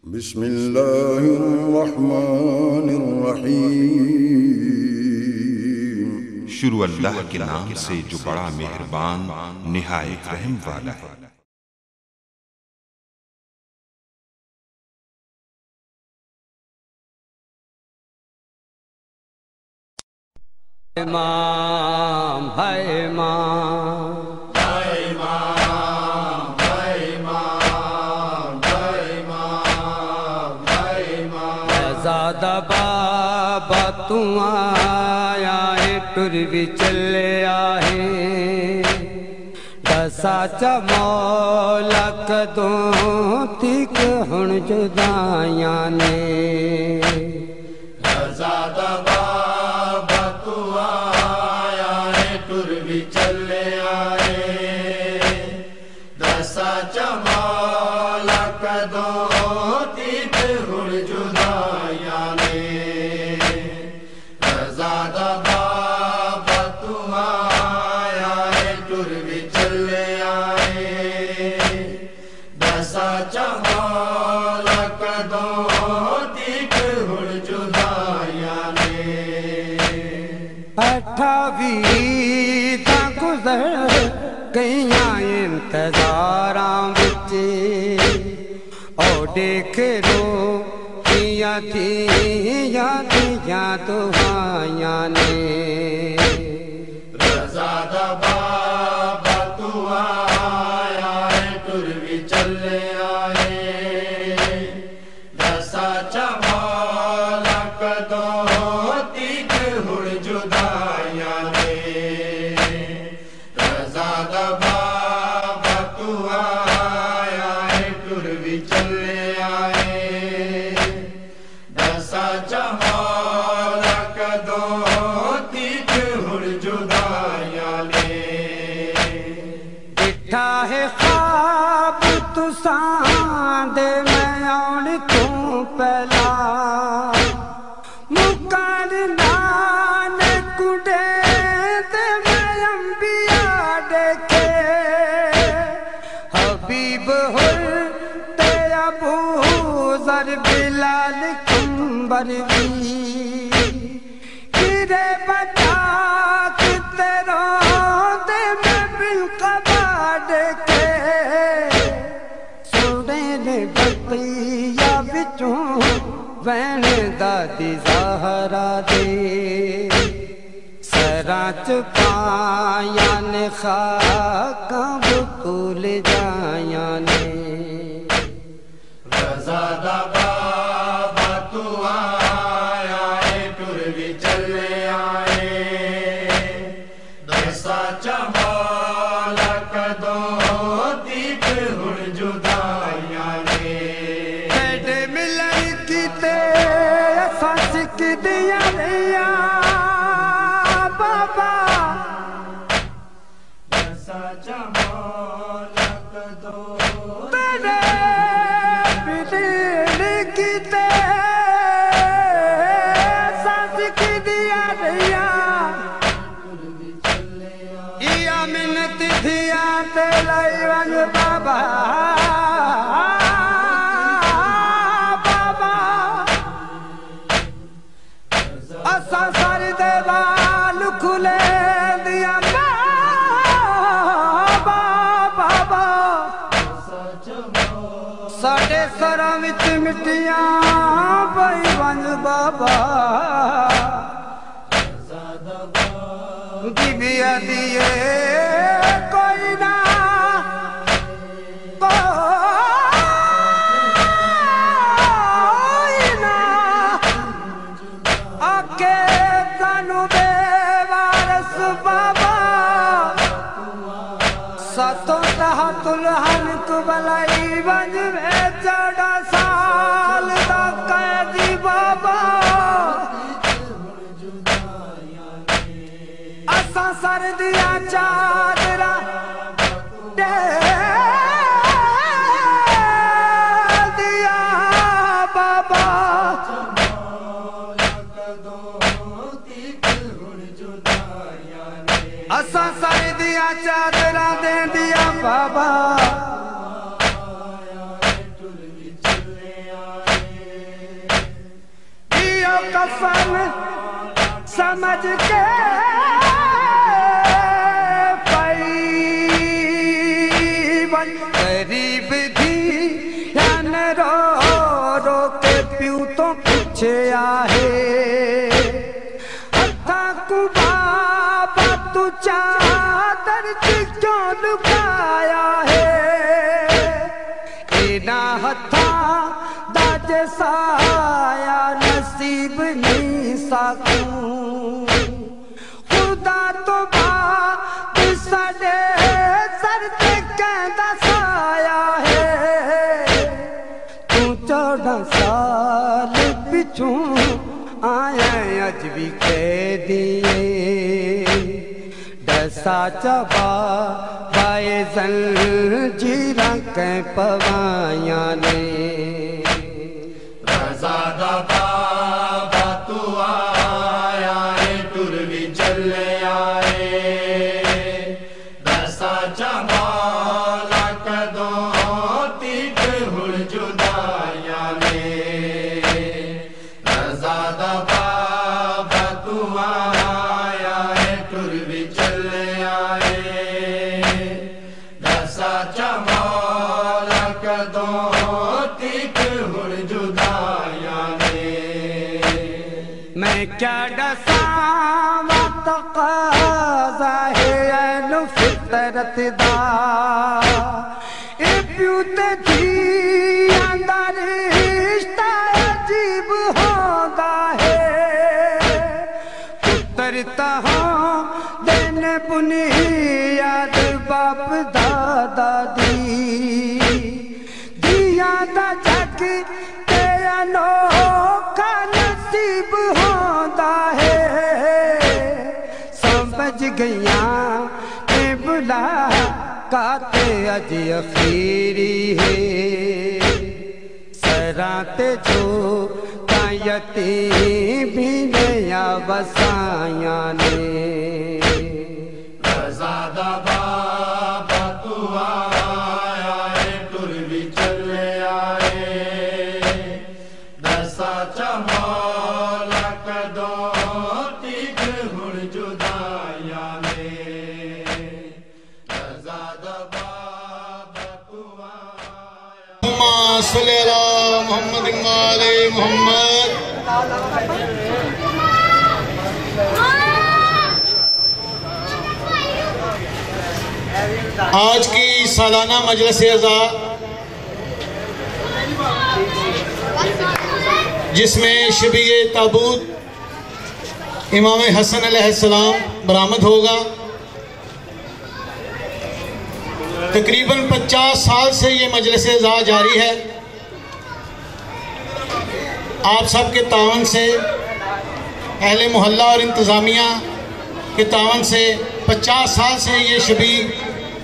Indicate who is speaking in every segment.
Speaker 1: بسم اللہ الرحمن الرحیم۔
Speaker 2: شروع اللہ کے نام سے جو بڑا مہربان نہایت رحم والا ہے۔
Speaker 3: امام ہے امام زادہ بابا تم آیا ہے ٹر بھی چلے آئے دسا چا مولا کدوں تک ہن جدائیاں نے
Speaker 4: زادہ بابا تو آیا ہے ٹر بھی چلے آئے دسا چا مولا کدوں تک ہن جدائیاں نے زادہ بابا تو آیا ہے ٹر بھی چلے آئے دسا چا مولا کدوں تک ہن جدائیاں نے
Speaker 3: اٹھاویں تا گزر گئیاں انتظاراں وچ او دیکھ رو کیا دیا دعائیاں نے
Speaker 4: زادہ بابا تو آیا ہے ٹر بھی چلے آئے دسا چا مولا کدوں تک ہن جدائیاں نے زادہ بابا تو آیا ہے ٹر بھی چلے آئے دسا چا مولا کدوں تک ہن جدائیاں نے
Speaker 3: ڈٹھا ہے خواب تساں دے میں آن تو پہلا مکرنا نے کڈے تے میں انبیاء دیکھے حبیب ہر تے ابو ذر بلال کمبر بھی گرے بچا کتے رو دے میں بالقبا دیکھے سوڑے نے بقیہ بچوں وین دادی زہرا دے سرانچ پایاں نے خاکاں بطول جایاں نے
Speaker 4: زادہ بابا تو آیا ہے ٹر بھی چلے آئے دسا چا مولا کدوں تک ہن جدائیاں نے
Speaker 3: پیڈ ملن کیتے اساں سکدیاں رہیاں بابا
Speaker 4: دسا چا مولا کدوں
Speaker 3: پیڈ ملن کیتے اساں سکدیاں رہیاں یا منت دھیاں تے لائی ونج بابا بابا اساں سارے دے وال کھلے دیاں بابا بابا ساڈے سراں وچ مٹیاں پئی ونج بابا بی بی آدیے کوئی نہ کوئی نہ آکے سانو بے وارث بابا ستوں تحت الہن کو بلائی ونج میں 14 سال دا قیدی بابا اساں سر دیا چادرہ دیا بابا اساں سر دیا چادرہ دے دیا بابا حسن سمجھ کے قریب تھی یعنی رو رو کے پیو تو پیچھے آئے ہتھا کو بابا تو چادر کیوں لکایا ہے اینا ہتھا دا جسایا نصیب نہیں سکوں خدا تو بات سڑے سر تے کہندا سایا ہے تو 14 سال پچھوں آیا اج بھی کہہ دیے ڈسا چبا بائے زنجیراں کہیں پوائیاں نے
Speaker 4: رضا بابا تو آیا ہے ٹر بھی چلے آئے دسا جمالا کدوں تیٹ ہڑ جدائیاں نے رضا بابا تو آیا ہے ٹر بھی چلے آئے دسا جمالا کدوں تیٹ ہڑ جدائیاں نے
Speaker 3: میں کیا ڈساں تقاضا ہے اینو فطرت دا اے پیو تے تھی آندا رشتہ عجیب ہوندا ہے پتر تہاں دین بنیاد باپ دادا دی دیا دا جگ تے انوکھا نصیب ہوندا ہے سمجھ گیاں اے بلا کاتے اج اخیری ہے سراں تے جو تا یتیم بھی نیا وسائیاں نے
Speaker 4: رضا بابا تو آیا ہے ٹر بھی چلے آئے دسا چمالا کدوں تیٹ ہڑ جدائیاں نے رضا بابا تو آیا
Speaker 5: اللہم صلی علی محمد وآل محمد آج کی سالانہ مجلس اعزاء جس میں شبیہ تابوت امام حسن علیہ السلام برآمد ہوگا تقریباً 50 سال سے یہ مجلس اعزاء جاری ہے آپ سب کے تعاون سے اہل محلہ اور انتظامیہ کے تعاون سے 50 سال سے یہ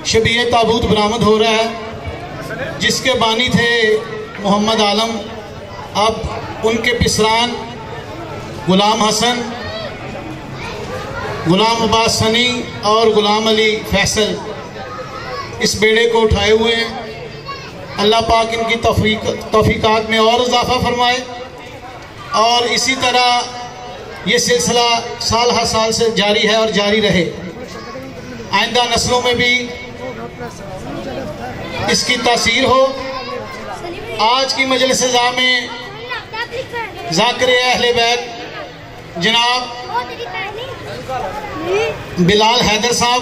Speaker 5: شبیہ تابوت برآمد ہو رہا ہے جس کے بانی تھے محمد عالم اب ان کے پسران غلام حسن غلام عباس سنی اور غلام علی فیصل اس بیڑے کو اٹھائے ہوئے ہیں اللہ پاک ان کی توفیقات میں اور اضافہ فرمائے اور اسی طرح یہ سلسلہ سال ہر سال سے جاری ہے اور جاری رہے آئندہ نسلوں میں بھی اس کی تاثیر ہو آج کی مجلس اعزاء میں ذاکر اہل بیت جناب بلال حیدر صاحب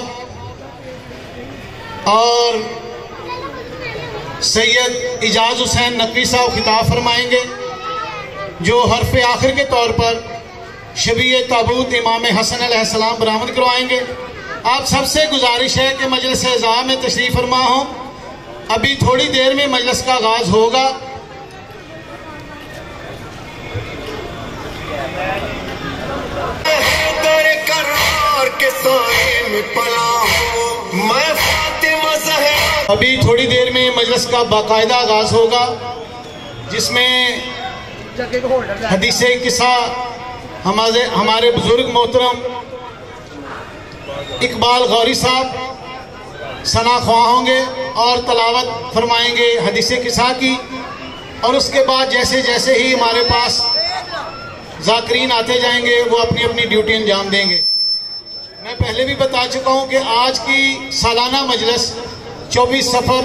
Speaker 5: اور سید اجاز حسین نقوی صاحب خطاب فرمائیں گے جو حرف آخر کے طور پر شبیہ تابوت امام حسن علیہ السلام برآمد کروائیں گے آپ سب سے گزارش ہے کہ مجلس اعزاء میں تشریف فرما ہوں ابھی تھوڑی دیر میں مجلس کا آغاز ہوگا ابھی تھوڑی دیر میں مجلس کا باقاعدہ آغاز ہوگا جس میں حدیث قصہ ہمارے بزرگ محترم اقبال غوری صاحب ثنا خواہ ہوں گے اور تلاوت فرمائیں گے حدیث قصہ کی اور اس کے بعد جیسے جیسے ہی ہمارے پاس ذاکرین آتے جائیں گے، وہ اپنی اپنی ڈیوٹی انجام دیں گے۔ میں پہلے بھی بتا چکا ہوں کہ آج کی سالانہ مجلس 24 صفر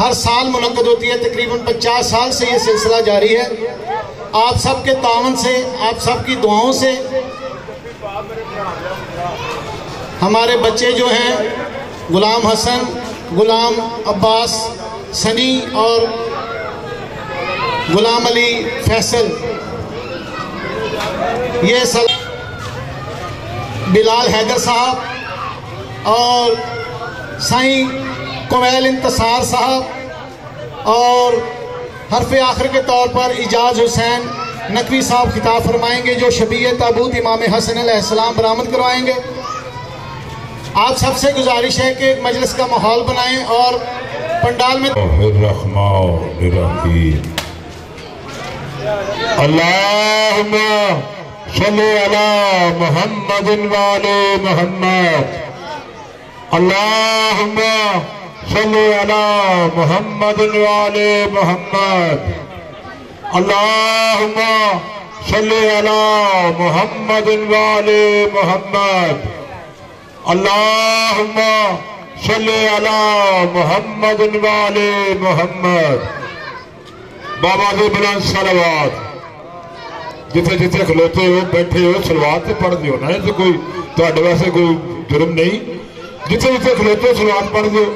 Speaker 5: ہر سال منعقد ہوتی ہے، تقریباً 50 سال سے یہ سلسلہ جاری ہے۔ آپ سب کے تعاون سے، آپ سب کی دعاؤں سے ہمارے بچے جو ہیں غلام حسن، غلام عباس سنی اور غلام علی فیصل، یہ بلال حیدر صاحب اور سائیں کویل انتصار صاحب اور حرف آخر کے طور پر اعجاز حسین نقوی صاحب خطاب فرمائیں گے، جو شبیہ تابوت امام حسن علیہ السلام برآمد کروائیں گے۔ آپ سب سے گزارش ہے کہ مجلس کا ماحول بنائیں اور پنڈال میں
Speaker 6: الرحمن الرحیم اللہم صلی علی محمد وعلی محمد اللہم صلی علی محمد وعلی محمد اللہم صلی علی محمد وعلی محمد اللہم صلی علی محمد وعلی محمد۔ بابا دے بلند صلوات، جتنے جتنے کھلوتے ہو بیٹھے ہو صلوات سے پڑھ دیو نا، یہ کوئی تہاڈے واسطے کوئی جرم نہیں، جتنے جتنے کھلوتے ہو صلوات پڑھ دیو۔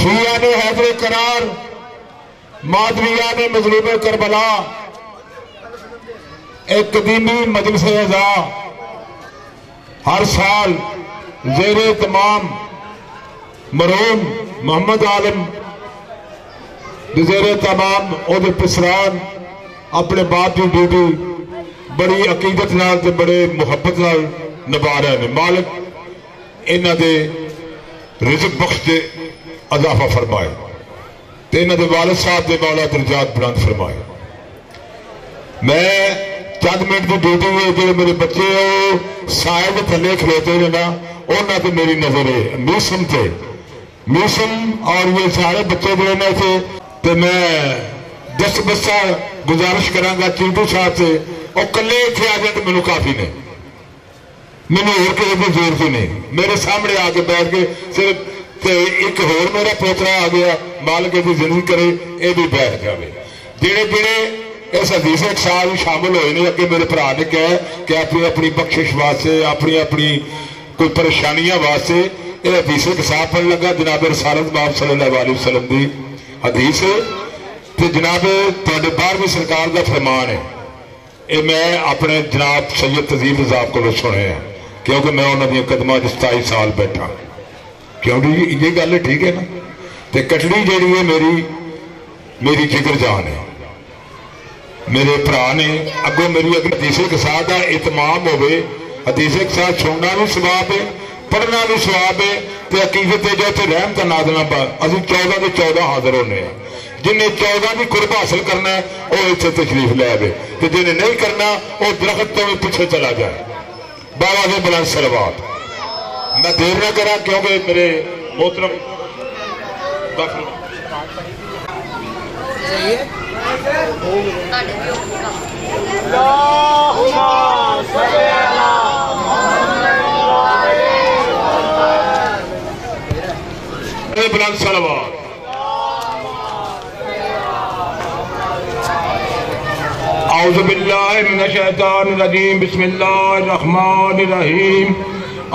Speaker 6: شیعہ نے حیدر قرار، مادریہ نے مظلوم کربلا، ایک قدیمی مجلس اعزا ہر سال زیر اہتمام مرحوم محمد عالم زیر اہتمام او دے پسران اپنے باپ کی ڈیوٹی بڑی عقیدت نال تے بڑے محبت نال نبھا رہے ہیں۔ مالک انہاں دے رزق بخش دے اضافہ فرمائے تے انہاں دے والد صاحب دے مولا درجات بلند فرمائے۔ میں چند منٹ کی ڈیوٹی ہے، جو میرے بچے سائے کے تھلے کھلوتے ہیں نا، انہاں تے میری نظر ہے میسم تھے، میسم اور یہ سارے بچے جو ہیں تھے، تو میں دس بسہ گزارش کرانگا چینٹو صاحب سے، اور کلے تھے آ جائے تو میں نے کافی نہیں، میں نے اور کسی بھی زور سے نہیں، میرے سامنے آ کے بیٹھ کے صرف ایک اور میرا پوترا آ گیا، مالک کی زندگی کرے یہ بھی بیٹھ جائے۔ جڑے جڑے اس حدیث ایک سال شامل ہوئے نہیں، اگے میرے بھرا نے کہا کہ اپنی اپنی بخشش واسطے، اپنی اپنی کوئی پریشانیاں واسطے یہ حدیث کے ساتھ پڑھ لگا۔ جناب رسالت باب صلی اللہ علیہ وسلم دی حدیث ہے، تو جناب تہاڈے 12ویں سرکار دا فرمان ہے، یہ میں اپنے جناب سید تزیل رضا کو سنے ہیں، کیونکہ میں انہوں نے قدمہ 27 سال بیٹھا، کیونکہ یہ گل ٹھیک ہے نا، تو کٹڑی جیڑی ہے میری جگر جان ہے، میرے بھرا نے اگوں میری اگر حدیث کے ساتھ اہتمام ہوئے، حدیث کے ساتھ سننا بھی ثواب ہے، پڑھنا بھی ثواب ہے، تو عقیدت ہے جو تے رحمت نازلہ پر اسی 14 کے 14 حاضر ہونے ہیں۔ جنہیں 14 کی قرب حاصل کرنا ہے وہ اتنے تشریف لے آئے، تو جنہیں نہیں کرنا وہ درخت تو پیچھے چلا جائے۔ بابا دے بلند صلوات۔ میں دیر نہ کرا کیونکہ میرے محترم بلند صلوات۔ اعوذ باللہ من الشیطان الرجیم، بسم اللہ الرحمن الرحیم۔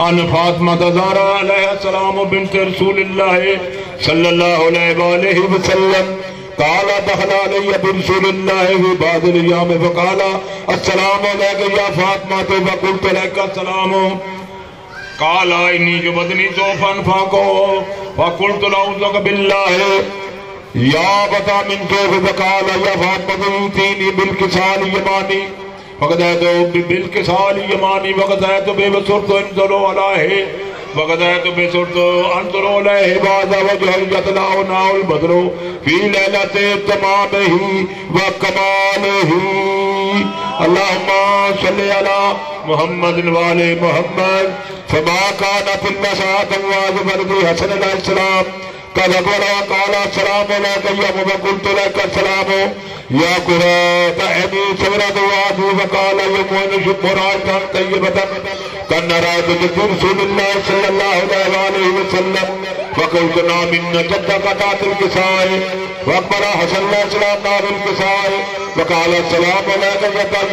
Speaker 6: ان فاطمہ زہرا علیہ السلام بنت رسول اللہ صلی اللہ علیہ وآلہ وسلم قال دخل علی برسول اللہ فی بعض الیام فقال السلام علیکم یا فاطمہ فقلت لک السلام قال انی جبدنی سوفا فاقو فقلت لعوذک باللہ یا بتا من سوف فقال یا فاطمہ تینی بالکسال یمانی فقد آیتو بالکسال یمانی فقد آیتو بے بسرت انزلو علیہ فقد آیتو بے سرت انزلو علیہ بعد وجہ یتلاؤ ناؤ البدرو فی لیلت تمامہی و کمالہی اللہم صلی علی محمد وعلی محمد فما کانت النساء واجب رضی حسن علیہ السلام قال السلام علیکم یا قلت لك السلام يا قرات عيني سورة وادي وقال يمون شمراتا طيبة كان رأيت جد رسول الله صلى الله عليه وسلم فقلت نام إن جدك تات الكساء وأكبر حسن الله سلام نام الكساء وقال السلام عليك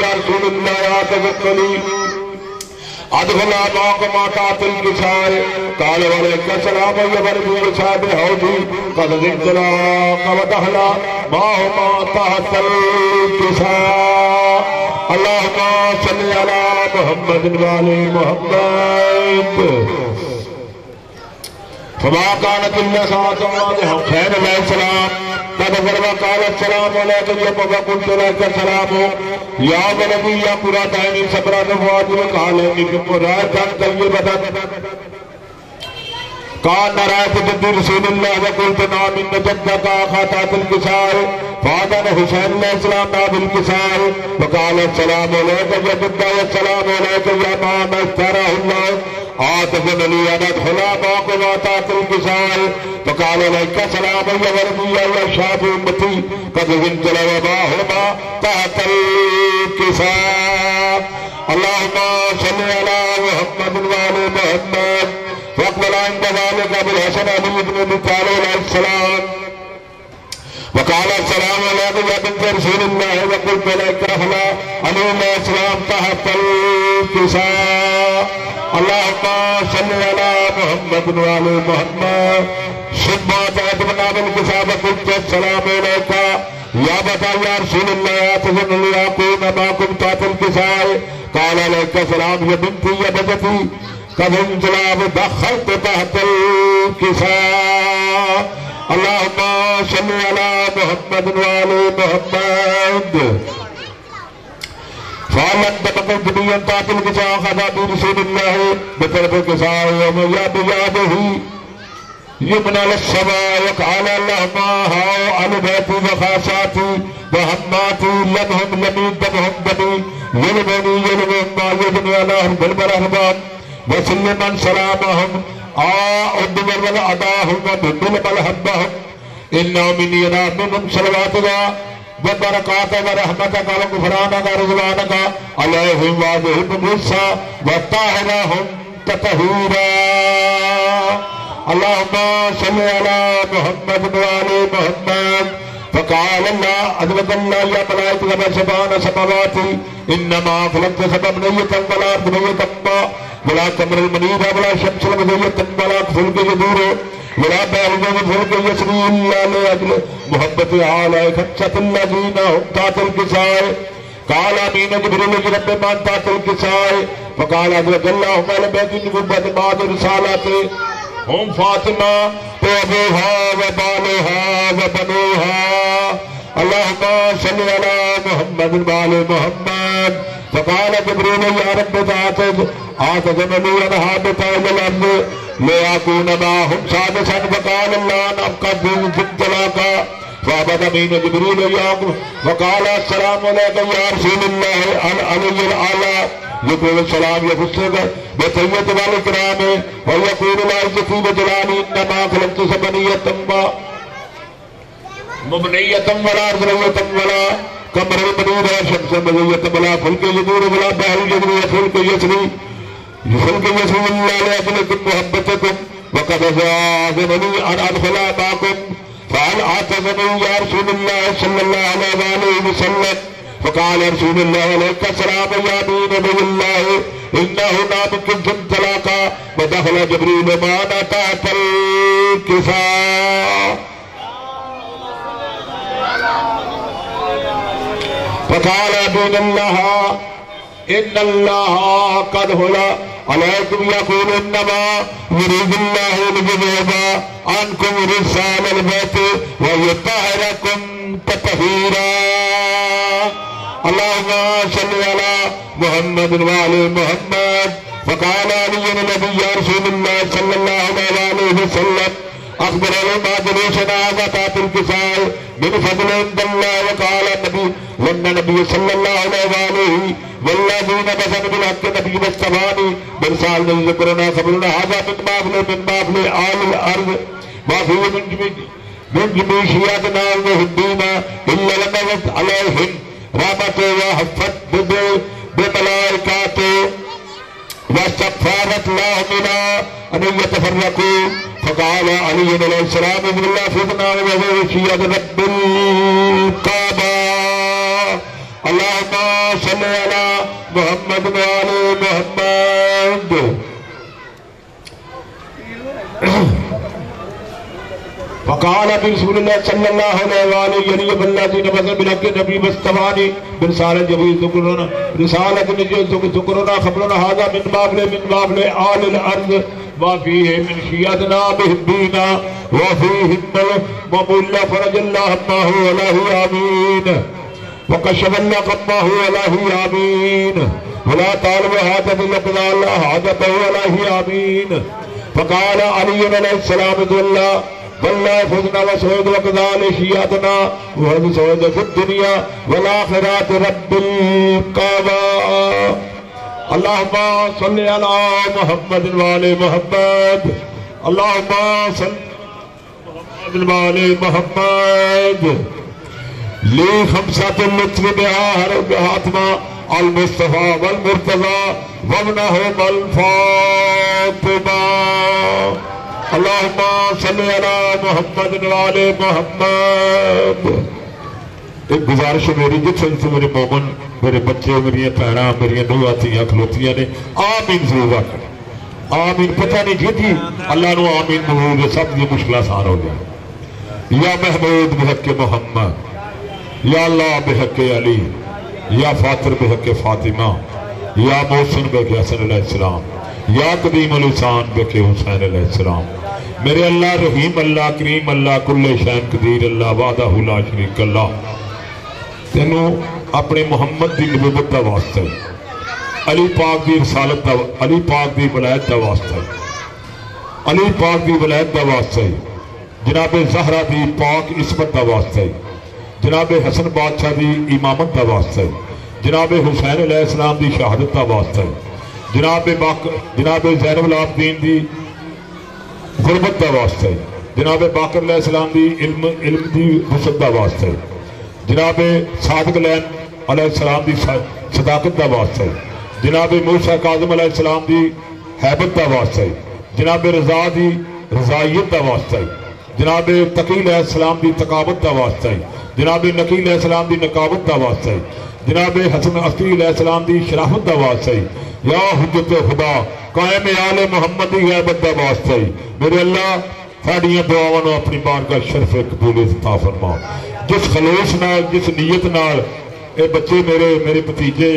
Speaker 6: يا رسول الله يا تذكري أدخل معكم تات الكساء قال وعليك السلام يا بربي صاحب حوضي قد زدت لك ودخل معهما تحت الكساء اللهم صل على محمد وعلى محمد فما كانت إلا ساعة واحدة خير عليه السلام قد فرما قال السلام عليكم يا بابا قلت لك السلام يا ولدي يا قرة عيني صبرا فؤادي وقال إني شمراتا طيبة كان رأيت جد رسول الله وقلت نعم إن جدك خاتات الكسار فأذن حسين عليه السلام نام الكسار وقال السلام عليك يا جد والسلام عليك يا مام اختاره الله آتفن لي أن أدخل معكم خاتات الكسار فقال لك السلام يا ولدي يا شاب أمتي قد زنت لوباهما تحت الكسار اللهم صل على محمد وعلى محمد وقال عند ذلك بالحسن علي بن ابي طالب عليه السلام وقال السلام عليكم يا بنت رسول الله وقلت لك اهلا علي عليه السلام تحت الكساء اللهم صل على محمد وعلى محمد ثم تقدمنا بالكساء وقلت السلام عليك يا بطا يا رسول الله تزن لي اكون معكم تحت الكساء قال عليك السلام يا بنتي يا بنتي قد انجلاب دخلت تحت الكساء اللهم صل على محمد وعلى محمد فعلت بقل جميعا تحت الكساء خذا برسول الله بطرف الكساء يوم يده يمنى للسماء وقال اللهم هاو على بيتي وخاشاتي وهماتي لمهم لمين دمهم دمي يلمني ما يبني على بالبرهبان وسلم سلامهم أدبر والأداهم وبدل بالحبهم إنا من ينامهم صلواتنا وبركات ورحمتك وغفرانك ورضوانك عليهم وعليهم موسى وطهرهم تطهيرا اللهم صل على محمد وعلى محمد فقال الله عز وجل يا ملائكة سبحان سماواتي إنما خلقت سبع بنية ولا أرض بنية ولا قمر المنير ولا شمس المزية ولا فلك يدور ولا بارد فلك يسري إلا لأجل محبة على خمسة الذين هم تحت الكساء قال آمين جبريل رب من تحت الكساء فقال عز وجل هم على بيت النبوة بعد رسالته هم فاطمة وأبوها وبالها وبنوها اللهم صل على محمد وعلى محمد فقال جبريل يا رب آتذنني أن هابط إلى الأرض لأكون معهم سادسا فقال الله أنا أبقى في الطلاق فأبد أمين جبريل يعقوب وقال السلام عليك يا رسول الله العلي الأعلى يقول السلام يفسر بطية والإكرام ويقول لا عزتي وجلالي إنما خلقت سبنية مبنية ولا أرضية ولا قمر المنير شمس المزية ولا فلك يدور ولا بحر يدور فلك يسري الله لأجلكم محبتكم وقد أذنني أن أدخل معكم فهل أعتذرني يا رسول الله صلى الله عليه وسلم فقال رسول الله عليك السلام يا نبي الله إنه نامك في الطلاق ودخل جبريل معنا تحت الكساء فقال دون الله إن الله قد هلا عليكم يقول إنما يريد الله ليذهب عنكم رجال البيت ويطهركم تطهيرا اللهم صل على محمد وعلى محمد فقال علي النبي يا رسول الله صلى الله عليه وسلم أخبر المهاجرين زكاة الكساء من فضل عند الله وقال النبي والنبي صلى الله عليه والذين بزن بالحق نبي مصطفاني برسال من ذكرنا خبرنا هذا من مافل آل الأرض ما فيه من جميع من جميع شيعتنا المحبين إلا لنزلت عليهم رحمة وحفت بملائكته واستغفرت لهم أن يتفرقوا. فقال علي عليه السلام بسم الله فتنا وهو شيعة رب الكعبة اللهم صل على محمد وعلى محمد. فقال برسول الله صلى الله عليه وآله يلي بالذين مثل بلك النبي مستواني برسالة جبريل ذكرنا رسالة نجل ذكرنا خبرنا هذا من بابل آل الأرض وفيه من شيعتنا بهبينا وفيهم ومولى فرج الله ما هو له آمين وكشف الله قمه وله آمين ولا طالب هذا بالله الله عذبه وله آمين. فقال علي عليه السلام الله والله فزنا وسعود وكذلك شيعتنا وهذا سعود في الدنيا والآخرات رب الكعبة. اللهم صل على محمد وعلى محمد. اللهم صل على محمد وعلى محمد. لي خمسة اللطف بها هرب حاتمة المصطفى والمرتضى وابنهم الفاطمة. اللهم صل على محمد وعلى محمد. ایک گزارش میری جتنے سے میرے مومن میرے بچے میری بہناں میری نواتیاں کھلوتیاں نے آمین ضرور آکر آمین. پتہ نہیں جیتی اللہ نو آمین مہور سب یہ مشکل آسان ہو گیا. یا محمود بحق محمد یا اللہ بحق علی یا فاطر بحق فاطمہ یا محسن بحق حسن علیہ السلام یا قدیم الحسان بحق حسین علیہ السلام. میرے اللہ رحیم اللہ کریم اللہ کل شین قدیر اللہ وحدہ لا شریک اللہ تینوں اپنے محمد دی نبوت دا واسطہ علی پاک دی رسالت دا علی پاک دی ولایت دا واسطہ علی پاک دی ولایت دا واسطہ جناب زہرا دی پاک عصمت دا واسطہ جناب حسن بادشاہ دی امامت دا واسطہ جناب حسین علیہ السلام دی شہادت دا واسطہ جناب زینب العابدین دی غربت دا واسطہ جناب باقر علیہ السلام دی علم دی وسعت دا واسطہ جناب صادق لین علیہ السلام دی صداقت دا واسطہ جناب موسیٰ کاظم علیہ السلام دی حیبت دا واسطہ جناب رضا دی رضائیت دا واسطہ جناب تقی علیہ السلام دی تقابت دا واسطہ جناب نقی علیہ السلام دی نقابت دا واسطہ جناب حسن عسکری علیہ السلام دی شرافت دا واسطہ یا حجت خدا قائم آل محمد دی غیبت دا واسطہ. میرے اللہ ساڑیاں دعاواں اپنی بارگاہ شرف قبول عطا فرما. جس خلوص نال جس نیت نال اے بچے میرے بھتیجے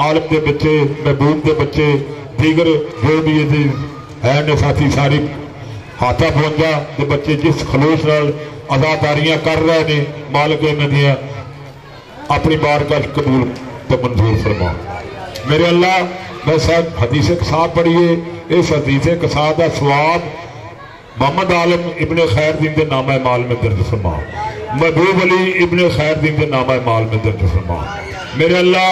Speaker 6: عالم دے بچے محبوب دے بچے دیگر جو بھی ہے نے ساتھی ساری ہاتھا پہنچا دے بچے جس خلوص نال عزاداریاں کر رہے نے مالک میں دیا اپنی بارگاہ قبول تو منظور فرما. میرے اللہ میں صاحب حدیث قصاد پڑھیے اس حدیث قصاد کا ثواب محمد عالم ابن خیر دین دے نامہ مال میں درج فرما. محبوب علی ابن خیر دین دے نامہ مال میں درج فرما. میرے اللہ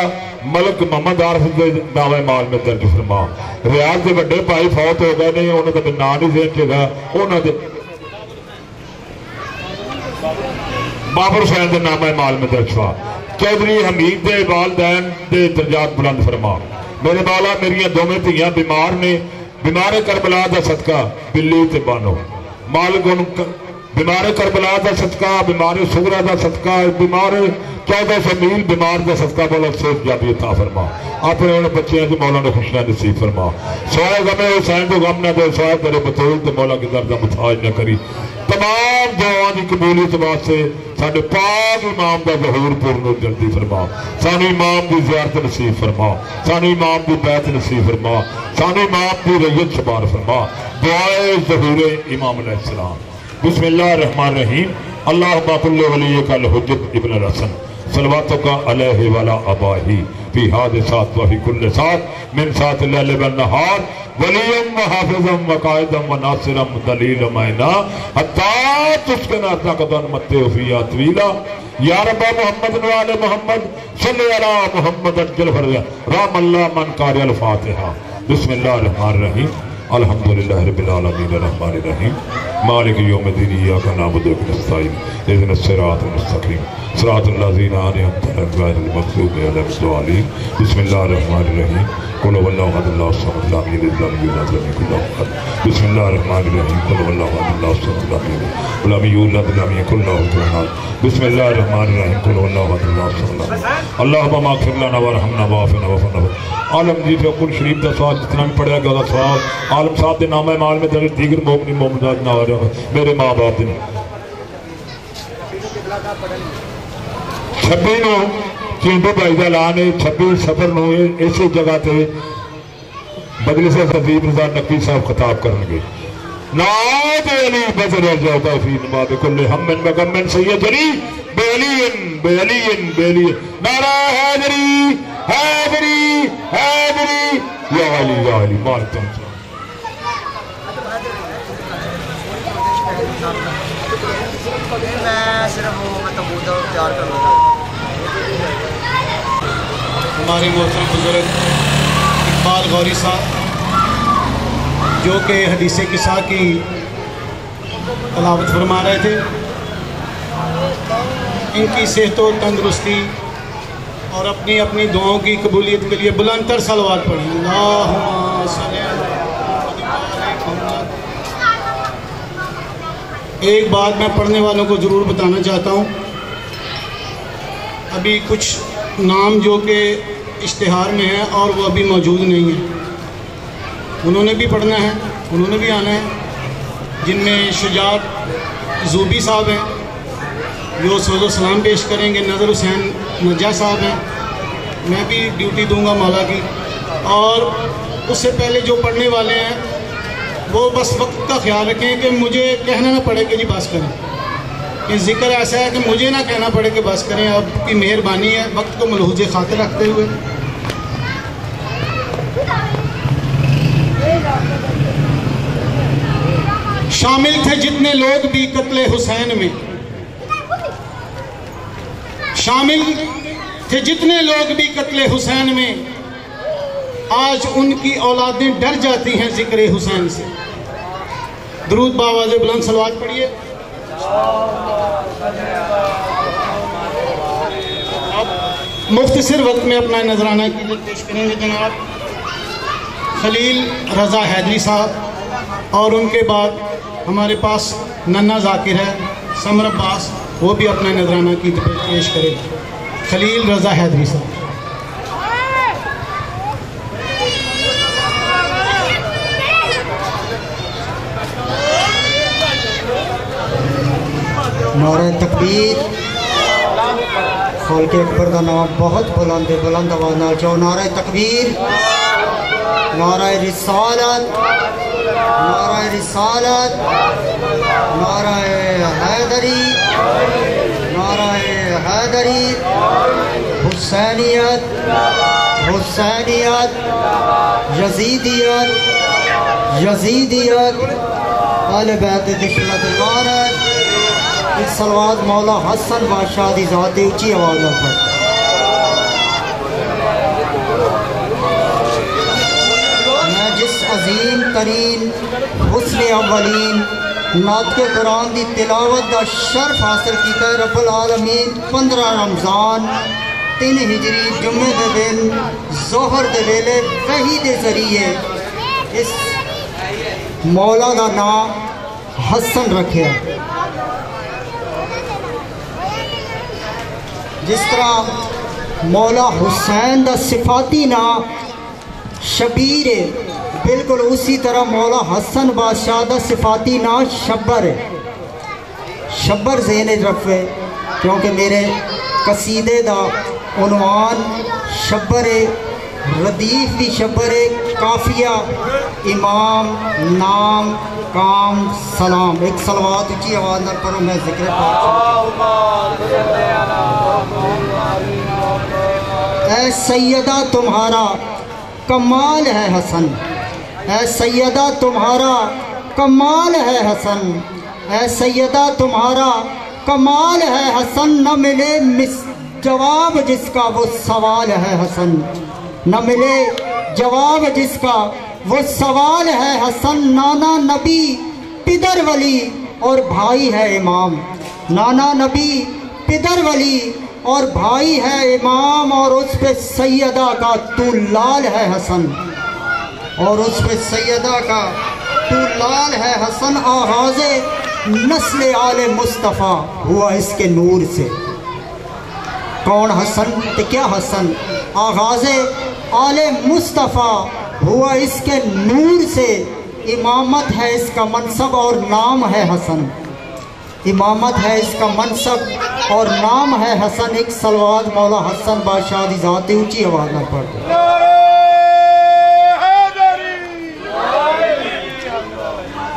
Speaker 6: ملک محمد عارف دے نامہ مال میں درج فرما. ریاض دے بڑے بھائی فوت ہو گئے نہیں انہوں نے نام نہیں ذہن چگا انہوں نے بابر حسین دے نامہ مال میں درج فرما. چودھری حمید دے والدین دے درجات بلند فرما. میرے مولا میری دوویں دھیاں بیمار نے بیمار کربلا دا صدقہ بلی تے بانو مالک بیمار کربلا دا صدقہ بیمار سغرا دا صدقہ بیمار 1400 میل بیمار دا صدقہ مولا صحت یابی عطا فرما. اپنے انہیں بچیاں جو مولا نے خوشیاں نصیب فرما. سوائے غم حسین کو غم نہ دے سوائے تیرے بطول تے مولا کی درد محتاج نہ کری. تمام دعاؤں کی قبولیت واسطے ساڈے پاک امام دا ظہور پورن جلدی فرما. سانو امام دی زیارت نصیب فرما. سانو امام دی بیعت نصیب فرما. سانو امام دی رعیت شمار فرما. دعائے ظہور امام علیہ السلام. بسم اللہ الرحمن الرحیم. اللہم کل ولیک الحجت ابن الحسن صلواتک علیہ وعلی آبائہ فی حادثات و فی کل ساعت من ساعت اللیل والنہار ولیم و حافظم و قائدم و ناصرم دلیل معینا حتی تسکن ارتقدن متے فی طویلا. یا رب محمد و آل محمد صلی علی محمد اجل فرض رحم اللہ من قاری الفاتحہ. بسم اللہ الرحمن الرحیم. الحمدللہ رب العالمین الرحمن الرحیم مالک یوم الدین ایاک نعبد و ایاک نستعین اهدنا الصراط المستقیم صراط الذین انعمت علیہم غیر المغضوب علیہم ولا الضالین بسم اللہ الرحمن الرحیم قل هو الله احد الله الصمد لم يلد ولم يولد ولم يكن له كفوا احد بسم الله الرحمن الرحيم قل هو الله احد الله الصمد لم يلد ولم يولد ولم يكن له كفوا احد بسم الله الرحمن الرحيم قل هو الله احد الله الصمد اللهم اغفر لنا وارحمنا وعافنا واعف عنا عالم جی پہ قل شریف دا سوال جتنا بھی پڑھا گیا سوال عالم صاحب دے نام مال میں در دیگر مومنین مومنات نہ ہو رہا میرے ماں باپ دے چھبی نو چینڈو بھائی دا اعلان ہے 26 سفر نو اسی جگہ تے مجلس حبیب رضا نقوی صاحب خطاب کریں گے نعت علی بدر جاتا فی نما بکل ہم من مغمن سید علی بیلی نعرہ حیدری حیدری حیدری یا علی مالتم
Speaker 7: میں صرف وہ تبوت تیار کر رہا
Speaker 5: ہمارے محترم بزرگ اقبال غوری صاحب جو کہ حدیث قصہ کی تلاوت فرما رہے تھے ان کی صحت و تندرستی اور اپنی اپنی دعاؤں کی قبولیت کے لیے بلند تر صلوات پڑھیں اللہم صلی ایک بات میں پڑھنے والوں کو ضرور بتانا چاہتا ہوں ابھی کچھ نام جو کہ اشتہار میں ہیں اور وہ ابھی موجود نہیں ہیں انہوں نے بھی پڑھنا ہے انہوں نے بھی آنا ہے جن میں شجاعت زوبی صاحب ہیں جو سوز و سلام پیش کریں گے نظر حسین نجا صاحب ہیں میں بھی ڈیوٹی دوں گا مولا کی اور اس سے پہلے جو پڑھنے والے ہیں وہ بس وقت کا خیال رکھیں کہ مجھے کہنا نہ پڑے کہ جی بس کریں یہ ذکر ایسا ہے کہ مجھے نہ کہنا پڑے کہ بس کریں اب کی مہربانی ہے وقت کو ملحوظ خاطر رکھتے ہوئے شامل تھے جتنے لوگ بھی قتل حسین میں شامل تھے جتنے لوگ بھی قتل حسین میں آج ان کی اولادیں ڈر جاتی ہیں ذکر حسین سے درود باواز بلند صلوات پڑھیے اب مختصر وقت میں اپنا نذرانہ کی پیش کریں گے جناب خلیل رضا حیدری صاحب اور ان کے بعد ہمارے پاس ننا ذاکر ہے سمر عباس وہ بھی اپنا نذرانہ کی پیش کرے خلیل رضا حیدری صاحب
Speaker 7: نعرہ تکبیر خالق اکبر کا نام بہت بلند ہے بلند آواز نال چاہو نعرہ تکبیر نعرہ رسالت نعرہ رسالت نعرہ حیدری نعرہ حیدری حسینیت حسینیت یزیدیت یزیدیت اہل بیت دشمت المبارک ایک صلوات مولا حسن بادشاہ دی ذات اونچی آواز میں پڑھ میں جس عظیم ترین حسن اولین نعت کے قرآن دی تلاوت دا شرف حاصل کیتا ہے رب العالمین 15 رمضان 3 ہجری جمعے دے دن ظہر دے ویلے وحی دے ذریعے اس مولا دا نام حسن رکھے ہیں جس طرح مولا حسین دا صفاتی نام شبیر ہے بالکل اسی طرح مولا حسن بادشاہ دا صفاتی نام شبر ہے شبر ذہن رکھے کیونکہ میرے قصیدے دا عنوان شبر ہے ردیف بھی شبر ہے قافیہ امام نام کام سلام ایک صلوات اونچی آواز نہ پڑھو میں ذکر پاک اے سیدہ تمہارا کمال ہے حسن اے سیدہ تمہارا کمال ہے حسن اے سیدہ تمہارا کمال ہے حسن نہ ملے جواب جس کا وہ سوال ہے حسن نہ ملے جواب جس کا وہ سوال ہے حسن، نانا نبی پدر ولی اور بھائی ہے امام، نانا نبی پدر ولی اور بھائی ہے امام، اور اس پہ سیدہ کا تو لال ہے حسن، اور اس پہ سیدہ کا تو لال ہے حسن، آغاز نسل آل مصطفیٰ ہوا اس کے نور سے۔ کون حسن تو کیا حسن؟ آغاز آل مصطفیٰ ہوا اس کے نور سے، امامت ہے اس کا منصب اور نام ہے حسن، امامت ہے اس کا منصب اور نام ہے حسن۔ ایک صلوات مولا حسن بادشاہ دی ذات اونچی آواز نہ پڑھ دو۔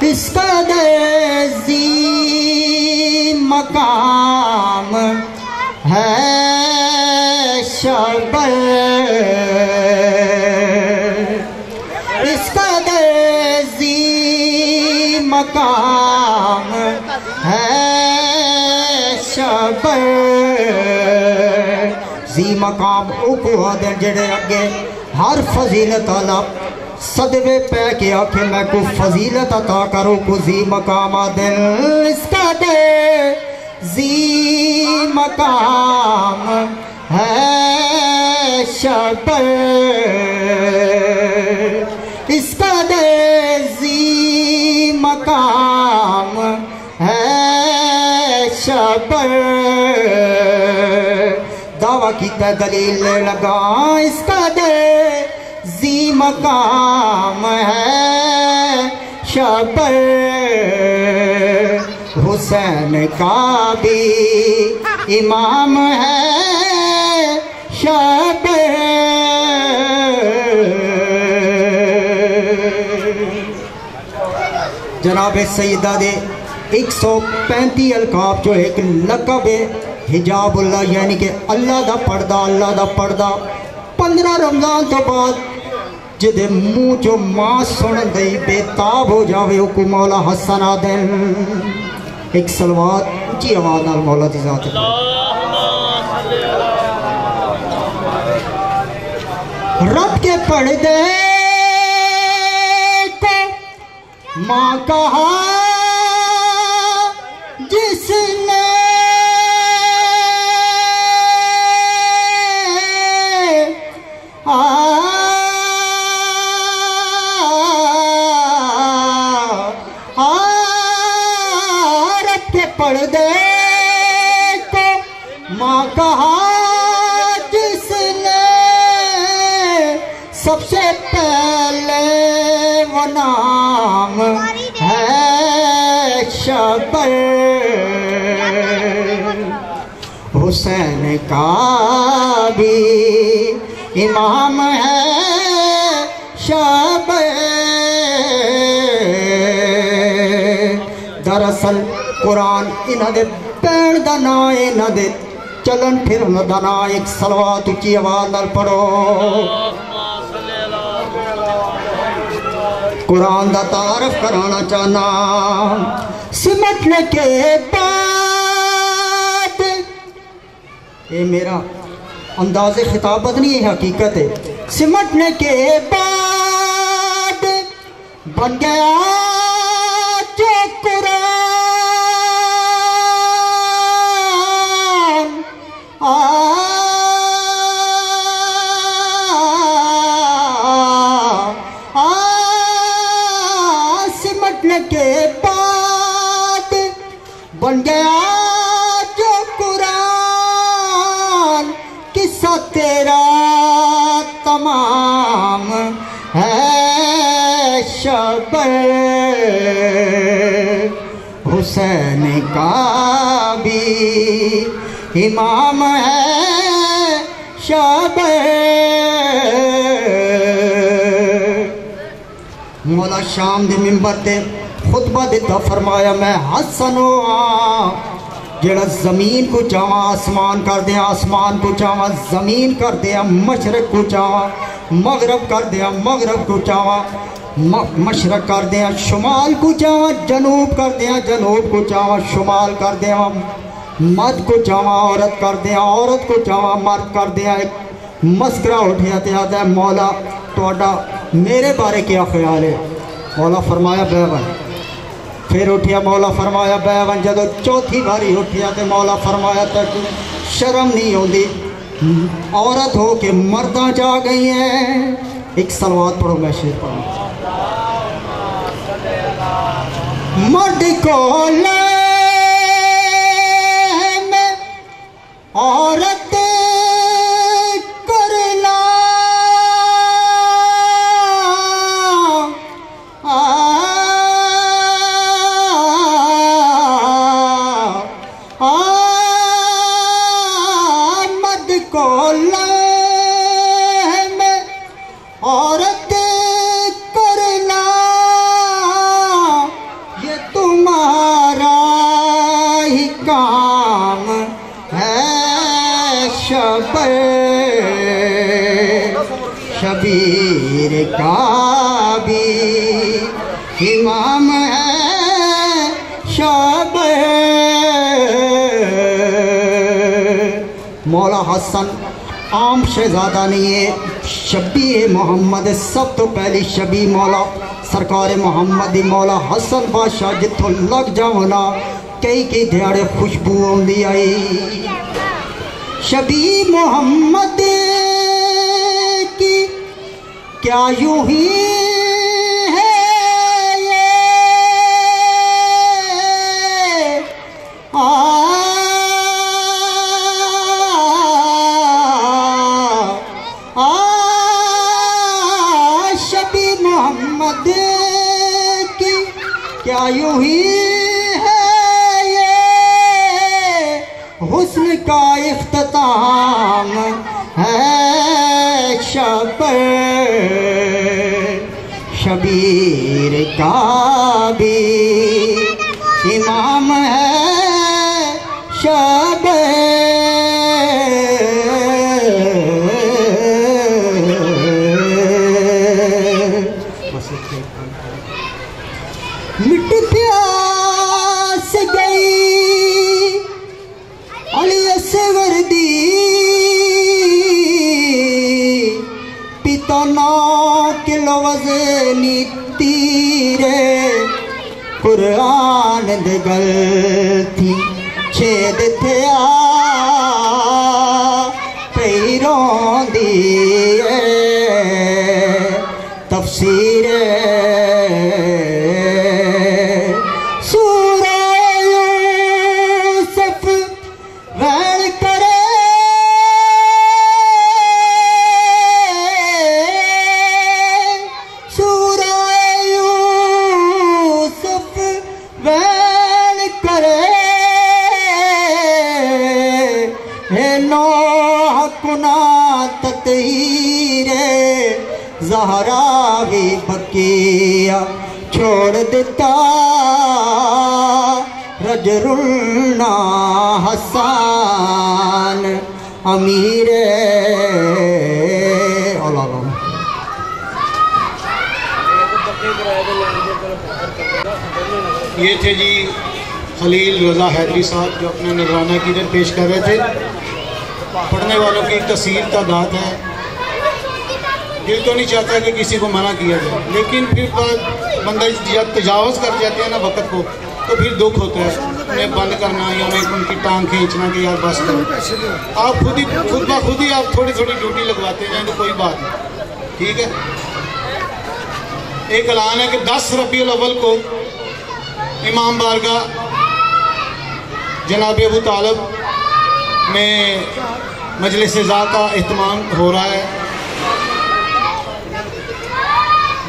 Speaker 7: اس کا دیزی مقام ہے شبر، اس کا دیزی مقام ہے شبر، زی مقام اوکو آدھر جڑے اگے ہر فضیلت آلہ صدوے پہ کے آکھے میں کو فضیلت عطا کرو کو زی مقام آدھر، اس کا دے زی مقام ہے شبر، اس کا دے زی مقام ہے شبر، دعویٰ کی دلیل لگا اس کا دے زی مقام ہے شبر، حسین کا بھی امام ہے شبر، جناب سیدہ دے 135 القاب جو ایک لقب ہے حجاب اللہ، یعنی کہ اللہ دا پردہ، اللہ دا پردہ 15 رمضان تو بعد جدے منہ جو ماں سن دئی بے تاب ہو جاوے کو مولا حسن آدن۔ ایک صلوات اونچی آواز نال مولا دی ذات رب کے پردے کو ماں کہا جس نے پردے کو ماں کہا جس نے سب سے پہلے وہ نام ہے شبر، حسین کا بھی امام ہے شبر، دراصل قرآن انہاں دے پین دا نا انہاں دے چلن پھرن دا نا۔ ایک صلوات اونچی آواز نال پڑھو۔ قرآن دا تعارف کرانا چاہنا، سمٹنے کے بعد، یہ میرا انداز خطابت نہیں ہے، حقیقت ہے، سمٹنے کے بعد بن گیا جو قرآن سمٹنے کے بعد بن گیا جو قرآن، قصہ تیرا تمام ہے شبر، حسین کا بھی امام ہے شبر۔ مولا شام دے منبر تے خطبہ دیتا فرمایا میں حسن ہوں جڑا زمین کو چاہاں آسمان کر دیا، آسمان کو چاہاں زمین کر دیا، مشرق کو چاہاں مغرب کر دیا، مغرب کو چاہاں مشرق کر دیا، شمال کو چاہاں جنوب کر دیا، جنوب کو چاہاں شمال کر دیا، مرد کو چاہاں عورت کر دیا، عورت کو چاہاں مرد کر دیا۔ ایک مسکرہ اٹھیا تے آدھا مولا توڑا میرے بارے کیا خیال ہے؟ مولا فرمایا بیون. پھر اٹھیا مولا فرمایا بیون. جدو چوتھی باری اٹھیا تو مولا فرمایا تک شرم نہیں ہوندی؟ عورت ہو کے مرداں جا گئی ہیں. ایک صلوات پڑھو، میں شعر پڑھوں. مرد کو لے میں عورت کرنا مرد کو لے میں عورت کرنا یہ تمہارا ہی کام ہے. شبیر کا بھی امام ہے. مولا حسن عام شہزادہ نہیں ہے، شبیہ محمد. سب تو پہلی شبی مولا سرکار محمد مولا حسن بادشاہ. جتوں لگ جاؤنا کئی دیہڑے خوشبو آندی آئی. شبی محمد کی کیا یوں ہی ہے یہ شبی محمد کی کیا یوں ہی ہے یہ حسن کا اختتام ہے. شبیر کا بھی امام ہے. مٹ پیاس گئی علی اصغر دی پیتا 9 کلو وزنی تیرے قرآن دے گل تھی چھید تھیا پیروں دی تفسیر زہرا بھی بکیا چھوڑ دیتا رجرنا حسان امیر.
Speaker 5: یہ تھے جی خلیل رضا حیدری صاحب جو اپنا نذرانہ عقیدت پیش کر رہے تھے. پڑھنے والوں کی کثیر تعداد ہے. دل تو نہیں چاہتا کہ کسی کو منع کیا جائے، لیکن پھر بندہ جب تجاوز کر جاتے ہیں نا وقت کو تو پھر دکھ ہوتا ہے. انہیں بند کرنا یا انہیں ان کی ٹانگ کھینچنا کہ یار بس کرو. آپ خود بخود ہی آپ تھوڑی تھوڑی ڈیوٹی لگواتے ہیں تو کوئی بات نہیں. ٹھیک ہے. ایک اعلان ہے کہ 10 ربیع الاول کو امام بارگاہ جناب ابو طالب میں مجلس ذا کا اہتمام ہو رہا ہے،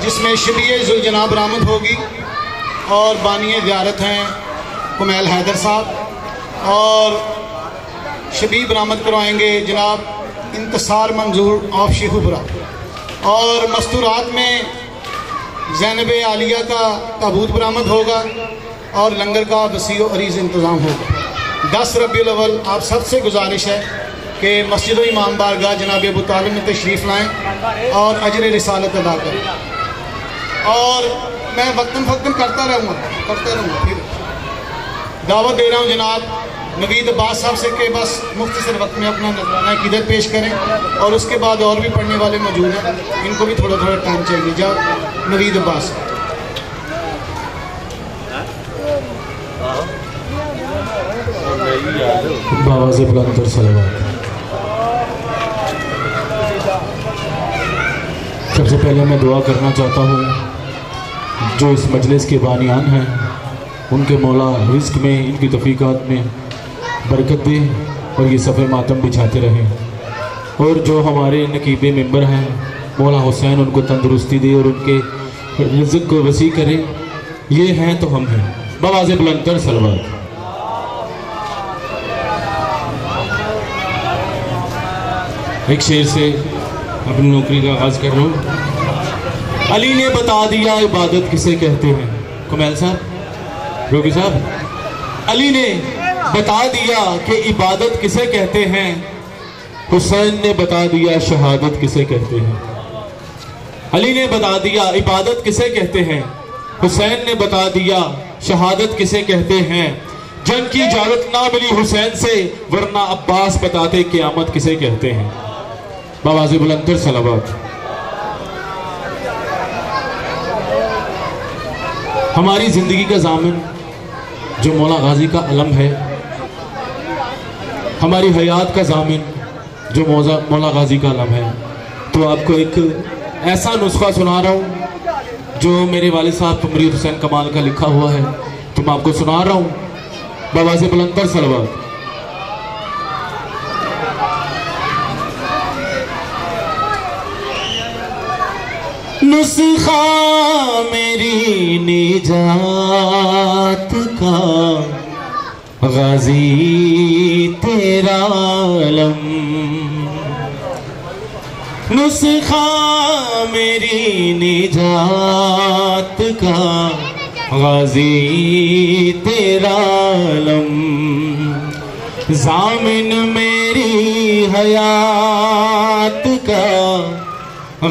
Speaker 5: جس میں شبیہ ذوالجناب برآمد ہوگی اور بانی زیارت ہیں کمیل حیدر صاحب، اور شبیہ برآمد کروائیں گے جناب انتصار منظور آف شیخوپورہ. اور مستورات میں زینب عالیہ کا تابوت برآمد ہوگا اور لنگر کا وسیع و عریض انتظام ہوگا. 10 ربیع الاول آپ سب سے گزارش ہے کہ مسجد و امام بارگاہ جناب ابو طالب میں تشریف لائیں اور اجر رسالت ادا کریں. اور میں وقتاً فوقتاً کرتا رہوں گا. پھر دعوت دے رہا ہوں جناب نوید عباس صاحب سے کہ بس مختصر وقت میں اپنا نذرانہ عقیدت پیش کریں، اور اس کے بعد اور بھی پڑھنے والے موجود ہیں، ان کو بھی تھوڑا تھوڑا ٹائم چاہیے. جا نوید عباس.
Speaker 8: باواز بلند اور صلوات. سب سے پہلے میں دعا کرنا چاہتا ہوں جو اس مجلس کے بانیان ہیں ان کے مولا رزق میں، ان کی تفریقات میں برکت دے اور یہ صف ماتم بچھاتے رہیں، اور جو ہمارے نقیب ممبر ہیں مولا حسین ان کو تندرستی دے اور ان کے رزق کو وسیع کرے. یہ ہیں تو ہم ہیں. باواز بلند تر صلوات. ایک شعر سے اپنی نوکری کا آغاز کر رہا ہوں. علی نے بتا دیا عبادت کسے کہتے ہیں. کمیل صاحب، روکی صاحب. علی نے بتا دیا کہ عبادت کسے کہتے ہیں، حسین نے بتا دیا شہادت کسے کہتے ہیں. علی نے بتا دیا عبادت کسے کہتے ہیں، حسین نے بتا دیا شہادت کسے کہتے ہیں. جنگ کی اجازت نہ ملی حسین سے، ورنہ عباس بتاتے قیامت کسے کہتے ہیں. باواز بلند تر صلوات. ہماری زندگی کا ضامن جو مولا غازی کا علم ہے، ہماری حیات کا ضامن جو مولا غازی کا علم ہے، تو آپ کو ایک ایسا نسخہ سنا رہا ہوں جو میرے والد صاحب مرید حسین کمال کا لکھا ہوا ہے، تو میں آپ کو سنا رہا ہوں. باواز بلند تر صلوات. نسخہ میری نجات کا غازی تیرا علم، نسخہ میری نجات کا غازی تیرا علم، ضامن میری حیات کا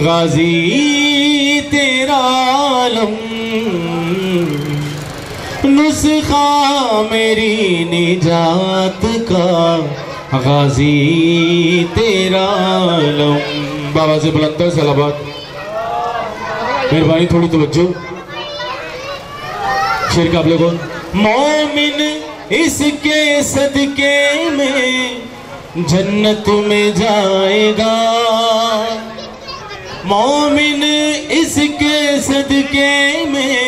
Speaker 8: غازی تیرا علم، نسخہ میری نجات کا غازی تیرا علم. باواز بلند تر صلوات. مہربانی تھوڑی توجہ. شعر کا آپ لوگوں. مومن اس کے صدقے میں جنت میں جائے گا، مومن اس کے صدقے میں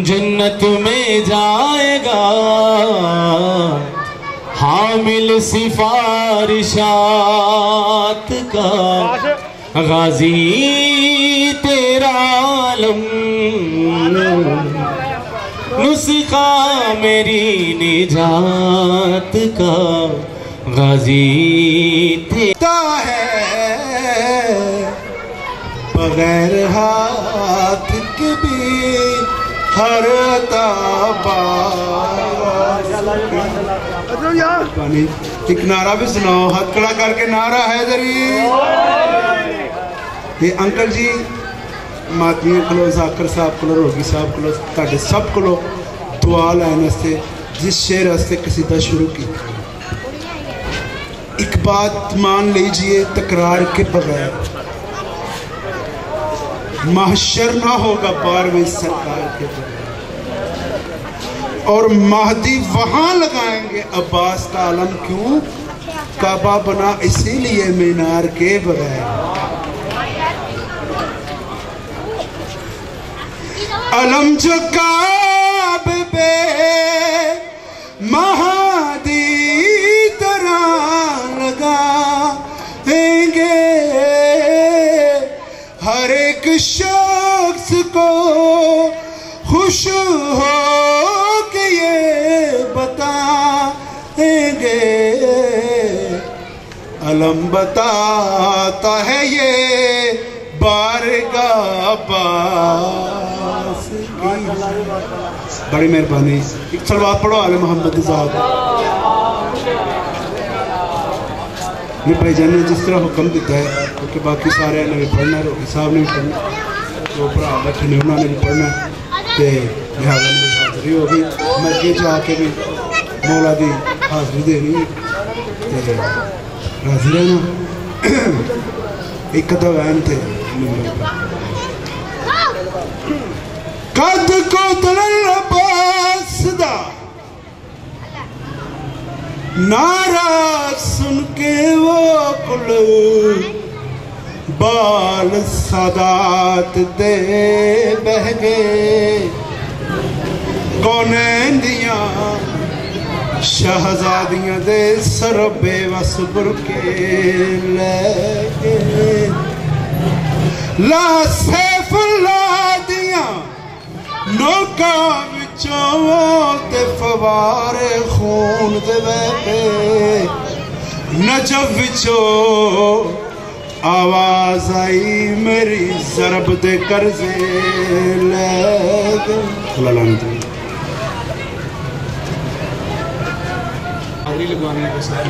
Speaker 8: جنت میں جائے گا، حامل سفارشات کا غازی تیرا علم، نسخہ میری نجات کا غازی تیرا ہے، بغیر ہاتھ کے بھی ہر
Speaker 9: ایک نعرہ بھی سناؤ، ہاتھ کھڑا کر کے نعرہ حیدری. یہ انکل جی ماتمیوں کو، ذاکر صاحب کو، روگی صاحب کو، تاڑے سب کو دعا لینے سے جس شعر سے قصیدہ شروع کی. ایک بات مان لیجئے تکرار کے بغیر، محشر نہ ہوگا 12ویں سرکار کے بغیر، اور مہدی وہاں لگائیں گے عباس کا علم. کیوں؟ کعبہ بنا اسی لیے مینار کے بغیر. علم جو کعبے پہ مہدی طرح لگائیں گے، ہر ایک شخص کو خوش ہو کے یہ بتائیں گے، علم بتاتا ہے یہ بارگاہ عباس کی. بڑی مہربانی. ایک صلوات پڑھو آل محمد ذات. یہ بھائی جان نے جس طرح حکم دیتا ہے کیونکہ باقی سارے نے بھی پڑھنا ہے، روحی صاحب نے بھی پڑھنا ہے، جو بھرا بیٹھے نے انہوں نے بھی پڑھنا ہے، تے لہٰذا میری حاضری ہوگی. میں یہ جا کے بھی مولا دی حاضری دینی راضی رہنا ایک ادھا وین تھے قد کو دلل عباس دا نعرہ سن کے وہ کل بال سادات دے بہ گئے کونین دیاں شہزادیاں دے سر بے وس برکے لے گئے لا سیف اللہ دیاں نوکا وچوں تے فوار خون دے بے نجف وچوں آواز آئی میری ضرب دے کرزے لے گئے اللہ لانتے آگری لگوانے کے ساتھ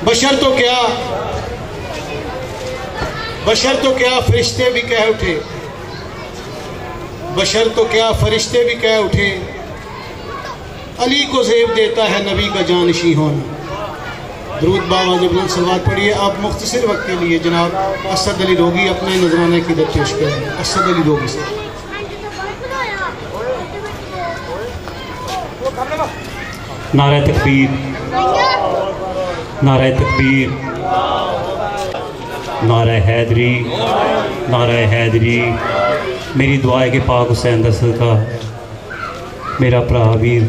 Speaker 9: بشر تو کیا فرشتے بھی کہہ اٹھے بشر تو کیا فرشتے بھی کہہ اٹھے علی کو زیب دیتا ہے نبی کا جانشین ہونا درود بابا جب بلند صلوات پڑھیے آپ مختصر وقت کے لیے جناب اسد علی روگی اپنے نذرانہ عقیدت پیش کریں اسد علی روگی سے
Speaker 10: نعرہ تکبیر نعرہ تکبیر نعرہ حیدری نعرہ حیدری میری دعا ہے کہ پاک حسین دا صدقہ میرا پرا ویر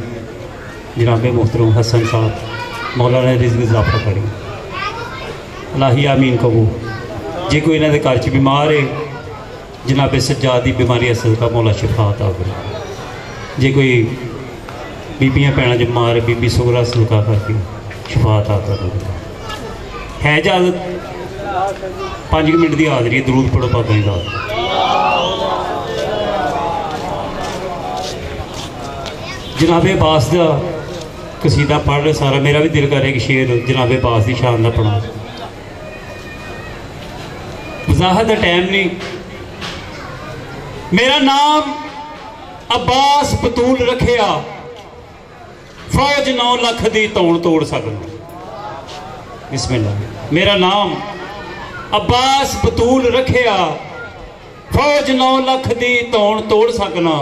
Speaker 10: جناب محترم حسن صاحب مولانا رزق اضافہ کریں الہی آمین کہو جی کوئی انہوں نے گھر چ بیمار ہے جناب سجاد دی بیماری صدقہ مولا شفا عطا کرے جی کوئی بیبیاں پینا جو بیمار ہے بی بی سغرا صدقہ کر کے شفا عطا کرے ہے اجازت 5 منٹ دی حاضری ہے درود پڑھو پاک دی ذات جناب عباس دا قصیدہ پڑھ رہے سارا میرا بھی دل کر رہا ہے کہ شعر جناب عباس دی شان دا پڑھا وضاحت دا ٹائم نہیں میرا نام عباس بطول رکھیا فوج 9 لاکھ دی توڑ سکنا بسم اللہ میرا نام عباس بطول رکھیا فوج 9 لاکھ دی توڑ سکنا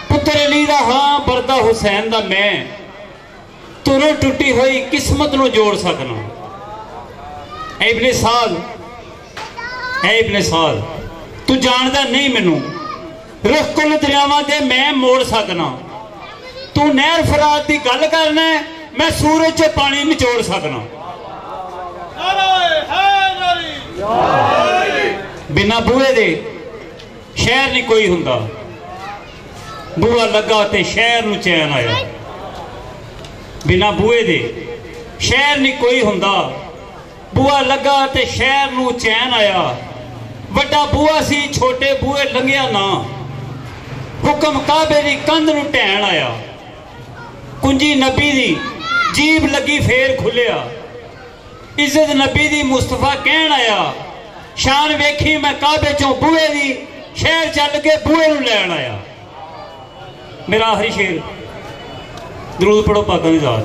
Speaker 10: پتر علی دا ہاں بردہ حسین دا میں ترو ٹوٹی ہوئی قسمت نو جوڑ سکنا اے ابن سال تو جاندہ نہیں منو رخ کل دریاواں دے میں موڑ سکنا تو نہر فرات دی گل کرنا ہے میں سورج چے پانی نچوڑ سکنا بنا بوئے دے شہر نہیں کوئی ہوندا بوہ لگا تے شہر نو چین آیا بنا بوئے دے شہر نہیں کوئی ہوندا بوہ لگا تے شہر نو چین آیا وڈا بوہ سی چھوٹے بوئے لنگیا نا حکم کعبے دی کند نو ٹین آیا کنجی نبی دی جیب لگی پھیر کھلیا عزت نبی دی مصطفیٰ کہن آیا شان ویکھی میں کعبے چوں بوئے دی شہر چل کے بوئے نو لین آیا میرا آخری شعر درود پڑھو پاک دی ذات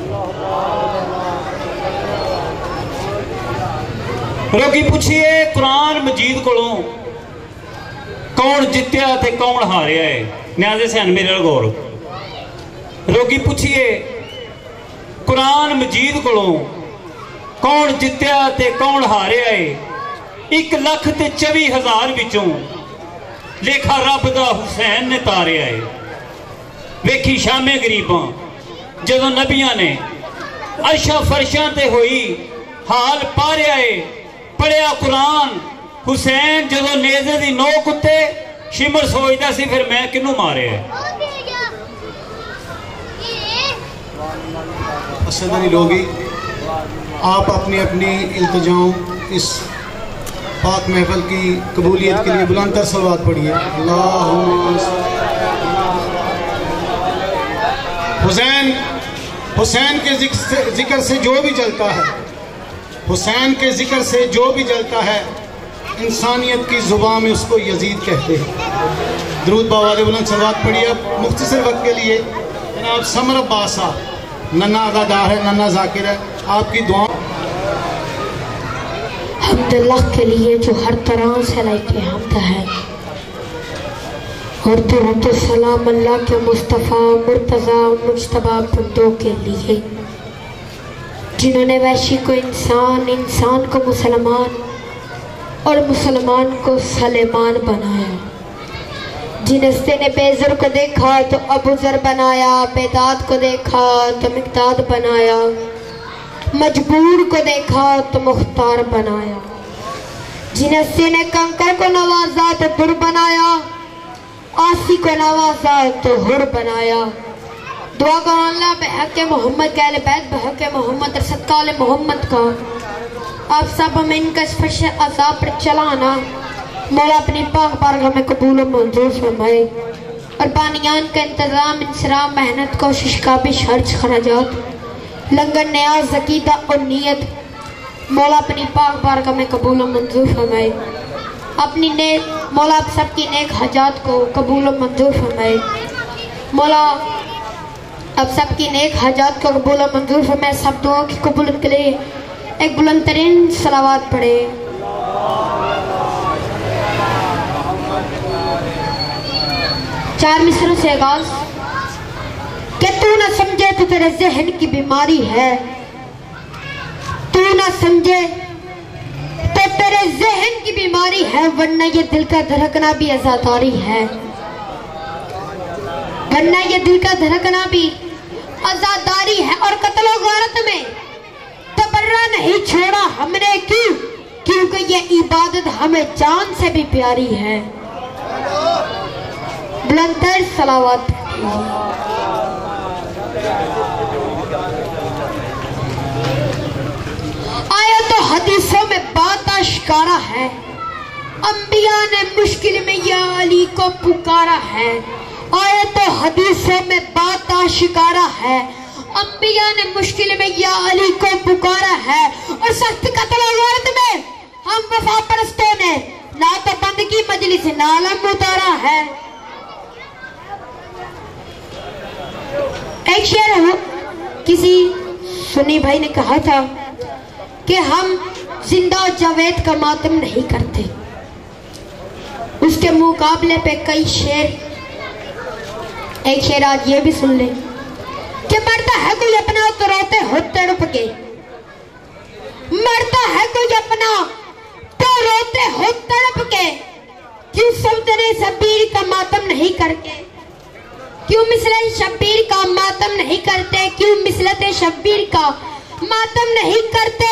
Speaker 10: روکی پوچھئے قرآن مجید کولوں کون جتیا تے کون ہاریا ہے نیازے سین میرے غور روکی پوچھئے قرآن مجید کولوں کون جتیا تے کون ہاریا ہے 1,24,000 وچوں لیکھا رب دا حسین نے تاریا ہے ویکھی شامے غریباں جدوں نبیاں نے عرشاں فرشاں تے ہوئی حال پاریا ہے پڑھیا قرآن حسین جدوں نیزے دی نوک اتے شمر سوچدا سی پھر میں کنوں مارے ہے
Speaker 5: اسد علی لوگی آپ اپنی التجاؤں اس پاک محفل کی قبولیت کے لیے بلند تر صلوات پڑھیے حسین کے ذکر سے جو بھی جلتا ہے حسین کے ذکر سے جو بھی جلتا ہے انسانیت کی زبان میں اس کو یزید کہتے ہیں
Speaker 9: درود باواز بلند صلوات پڑھیے. اب مختصر وقت کے لیے جناب سمر عباس صاحب، ننا ادادار ہے، ننا ذاکر ہے، آپ کی دعا.
Speaker 11: حمد اللہ کے لیے جو ہر طرح سے لائق حمد ہے، اور درود و سلام اللہ کے مصطفیٰ مرتضیٰ مجتبیٰ بندوں کے لیے جنہوں نے وحشی کو انسان، انسان کو مسلمان اور مسلمان کو سلیمان بنایا. جن ہستے نے بے ذر کو دیکھا تو ابو ذر بنایا، بیداد کو دیکھا تو مقداد بنایا، مجبور کو دیکھا تو مختار بنایا. جن ہستے نے کنکر کو نوازا تو در بنایا، آسی کو نوازا تو ہر بنایا. دعا کرو اللہ بحق محمد کے اہل بیت، بحق محمد اور صدقہ آل محمد کا آپ سب ہمیں ان کا اسفش عذاب پر چلانا مولا اپنی پاک بارگاہ میں قبول و منظور فرمائے. اور بانیان کا انتظام، انصراف، محنت، کوشش، کابش، خرچ، خراجات، لنگر، نیاز، عقیدہ اور نیت مولا اپنی پاک بارگاہ میں قبول و منظور فرمائے. اپنی مولا آپ سب کی نیک حاجات کو قبول و منظور فرمائے. مولا آپ سب کی نیک حاجات کو قبول و منظور فرمائے. سب دعا کی قبولیت کے لیے ایک بلند ترین صلوات پڑھے. چار مصروں سے آغاز. کہ تو نہ سمجھے تو تیرے ذہن کی بیماری ہے، تو نہ سمجھے تو تیرے ذہن کی بیماری ہے، ورنہ یہ دل کا دھڑکنا بھی عزاداری ہے، ورنہ یہ دل کا دھڑکنا بھی عزاداری ہے. اور قتل و غارت میں تبرہ نہیں چھوڑا ہم نے، کیوں؟ کیونکہ یہ عبادت ہمیں جان سے بھی پیاری ہے. بلندر صلوات. آیت و حدیثوں میں بات آشکارا ہے، انبیاء نے مشکل میں یا علی کو پکارا ہے. آیت و حدیثوں میں بات آشکارا ہے، انبیاء نے مشکل میں یا علی کو پکارا ہے. اور سخت قتل و غارت میں ہم وفا پرستوں نے نعت و بندگی مجلس نالم اتارا ہے. ایک شعر کسی سنی بھائی نے کہا تھا کہ ہم زندہ جاوید کا ماتم نہیں کرتے. اس کے مقابلے پہ کئی شعر. ایک شعر آج یہ بھی سن لیں کہ مرتا ہے کوئی اپنا تو روتے ہو تڑپ کے، مرتا ہے کوئی اپنا تو روتے ہو تڑپ کے، کیوں سلطنِ شبیر کا ماتم نہیں کرتے، کیوں مثلِ شبیر کا ماتم نہیں کرتے، کیوں مثلت شبیر کا ماتم نہیں کرتے،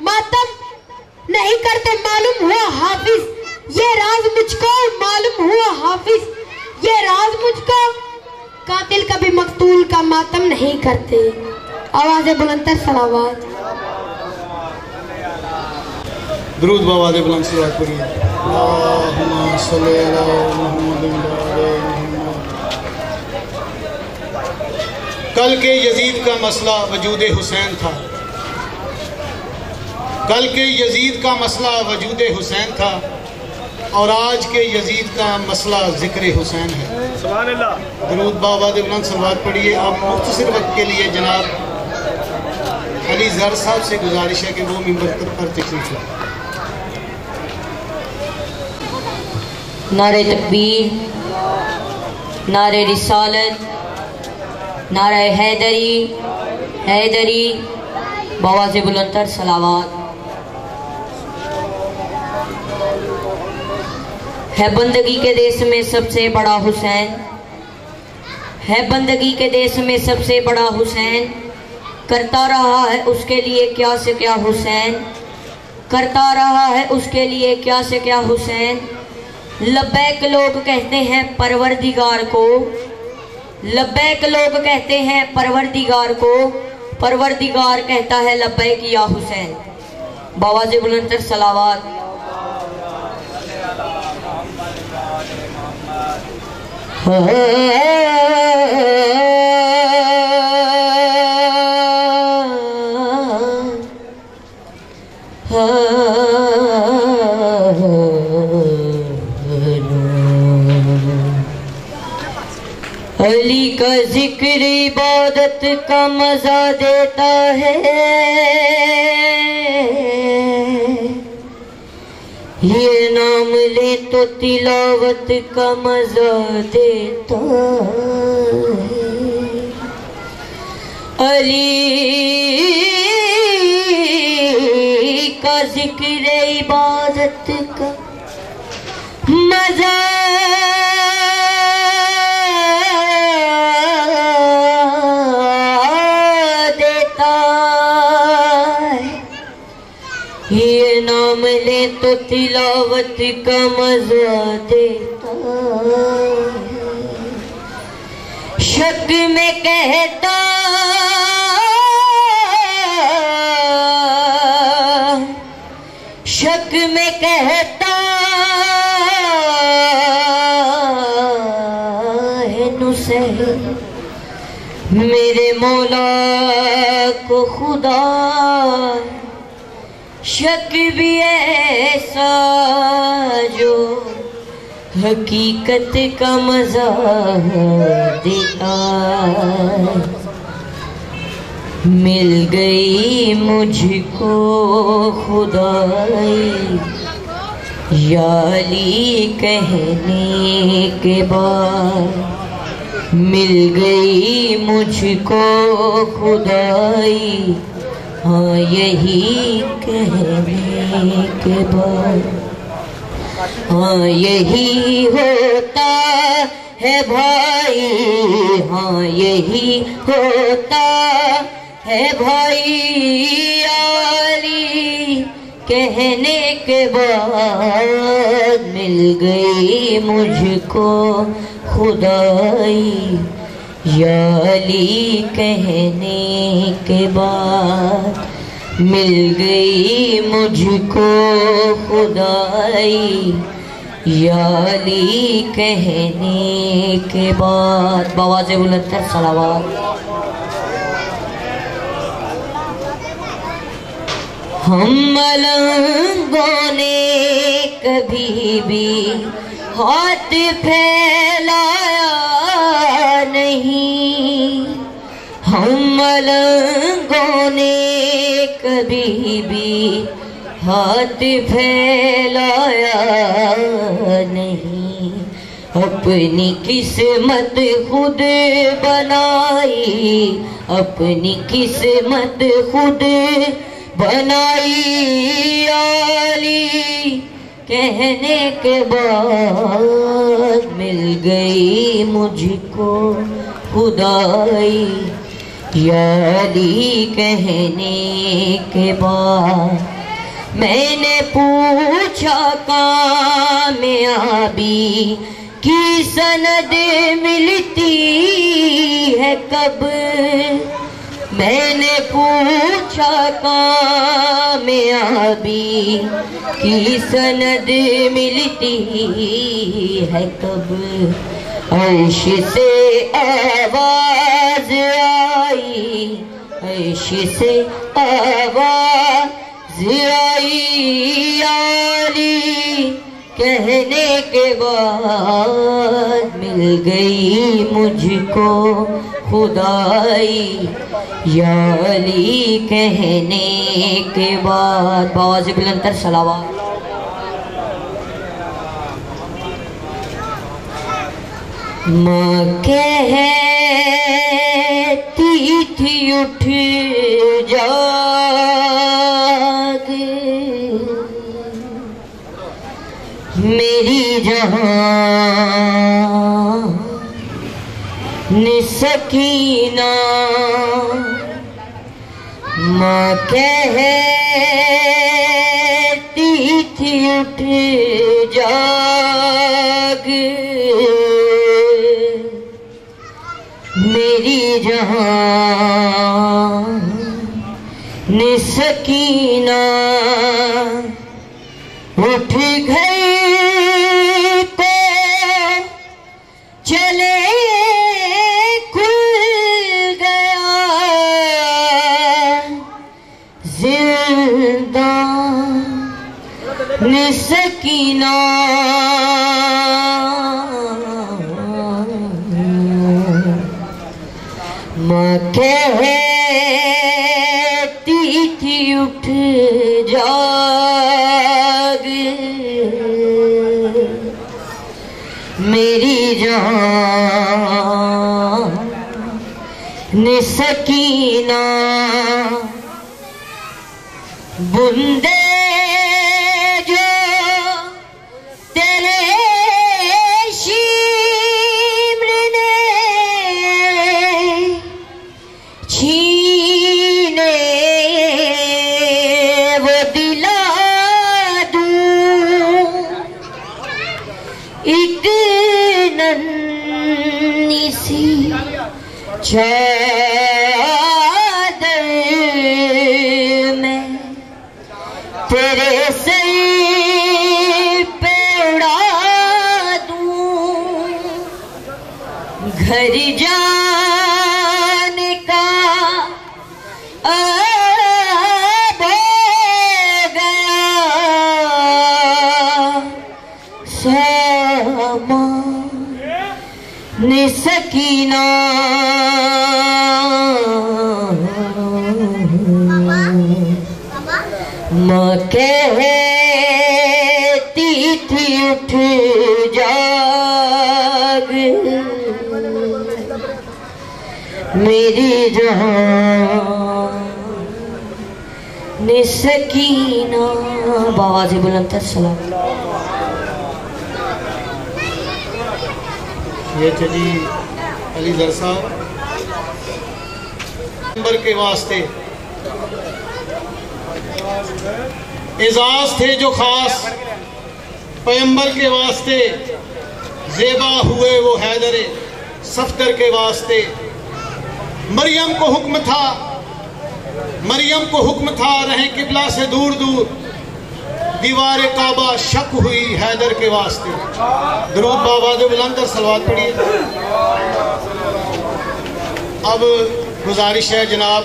Speaker 11: ماتم نہیں کرتے. معلوم ہوا حافظ یہ راز مجھ کو، معلوم ہوا حافظ یہ راز مجھ کو، قاتل کبھی مقتول کا ماتم نہیں کرتے. آواز بلندر صلوات.
Speaker 9: درود باواز بلند صلوات پڑھیے. اللہم صلی علی محمد و علی محمد. کل کے یزید کا مسئلہ وجود حسین تھا، کل کے یزید کا مسئلہ وجود حسین تھا، اور آج کے یزید کا مسئلہ ذکر حسین ہے. سبحان اللہ. درود باواز بلند صلوات پڑھیے. اب مختصر وقت کے لیے جناب علی زر صاحب سے گزارش ہے کہ وہ منبر پر تشریف لائیں.
Speaker 12: نعرہ تکبیر، نعرہ رسالت، نعرہ حیدری، حیدری، بآواز بلندر صلوات. ہے بندگی کے دیس میں سب سے بڑا حسین، ہے بندگی کے دیس میں سب سے بڑا حسین، کرتا رہا ہے اس کے لیے کیا سے کیا حسین، کرتا رہا ہے اس کے لیے کیا سے کیا حسین. لبیک لوگ کہتے ہیں پروردگار کو، لبیک لوگ کہتے ہیں پروردگار کو، پروردگار کہتا ہے لبیک یا حسین. بآواز بلندر صلوات. علی کا ذکر عبادت کا مزہ دیتا ہے، یہ نام لے تو تلاوت کا مزہ دیتا ہے۔ علی کا ذکر عبادت کا مزہ دیتا ہے، یہ نام لے تو تلاوت کا مزہ دیتا ہے۔ شک میں کہتا شک میں کہتا ہے نصیحت میرے مولا کو خدا، شک بھی ایسا جو حقیقت کا مزہ دیتا۔ مل گئی مجھ کو خدائی یا علی کہنے کے بعد، مل گئی مجھ کو خدائی ہاں یہی کہنے کے بعد۔ ہاں یہی ہوتا ہے بھائی، ہاں یہی ہوتا ہے بھائی، علی کہنے کے بعد مل گئی مجھ کو خدائی یا علی کہنے کے بعد، مل گئی مجھ کو خدائی یا علی کہنے کے بعد۔ بآواز بلند تر صلوات۔ ہم ملنگوں نے کبھی بھی ہاتھ پھیلایا نہیں، ہم ملنگوں نے کبھی بھی ہاتھ پھیلایا نہیں، اپنی قسمت خود بنائی، اپنی قسمت خود بنائی، علی کہنے کے بعد مل گئی مجھ کو خدائی یا علی کہنے کے بعد۔ میں نے پوچھا کامیابی کی سند ملتی ہے کب، میں نے پوچھا کامیابی کی سند ملتی ہے کب، عرش سے آواز آئی، عرش سے آواز آئی، علی کہنے کے بعد مل گئی مجھ کو خدائی یا علی کہنے کے بعد۔ بآواز بلند تر صلوات۔ ماں کہتی تھی اٹھ جاگ میری جہان سکینہ، ماں کہتی تھی اٹھ جاگ میری جہان سکینہ، اٹھ گئی تو چلے کھل گیا زندان سکینہ، ماں کہتی تھی اٹھ جاگ میری جان سکینہ بندے جو تیرے شمر نے چھینے وہ دلا دوں ایک ننھی سی چادر میں تیرے سر پہ اڑا دوں گھر جانے کا اب ہو گیا سامان سکینہ ماں کہتی تھی اٹھ جاگ میری جان سکینہ بآواز بلند تر سلام.
Speaker 9: یہ تھے جی علی زر صاحب پیغمبر کے واسطے اعزاز تھے جو خاص پیغمبر کے واسطے زیبا ہوئے وہ حیدر صفدر کے واسطے مریم کو حکم تھا رہیں قبلہ سے دور دور دیوار کعبہ شک ہوئی حیدر کے واسطے. درود بآواز بلند صلوات پڑھیے. اب گزارش ہے جناب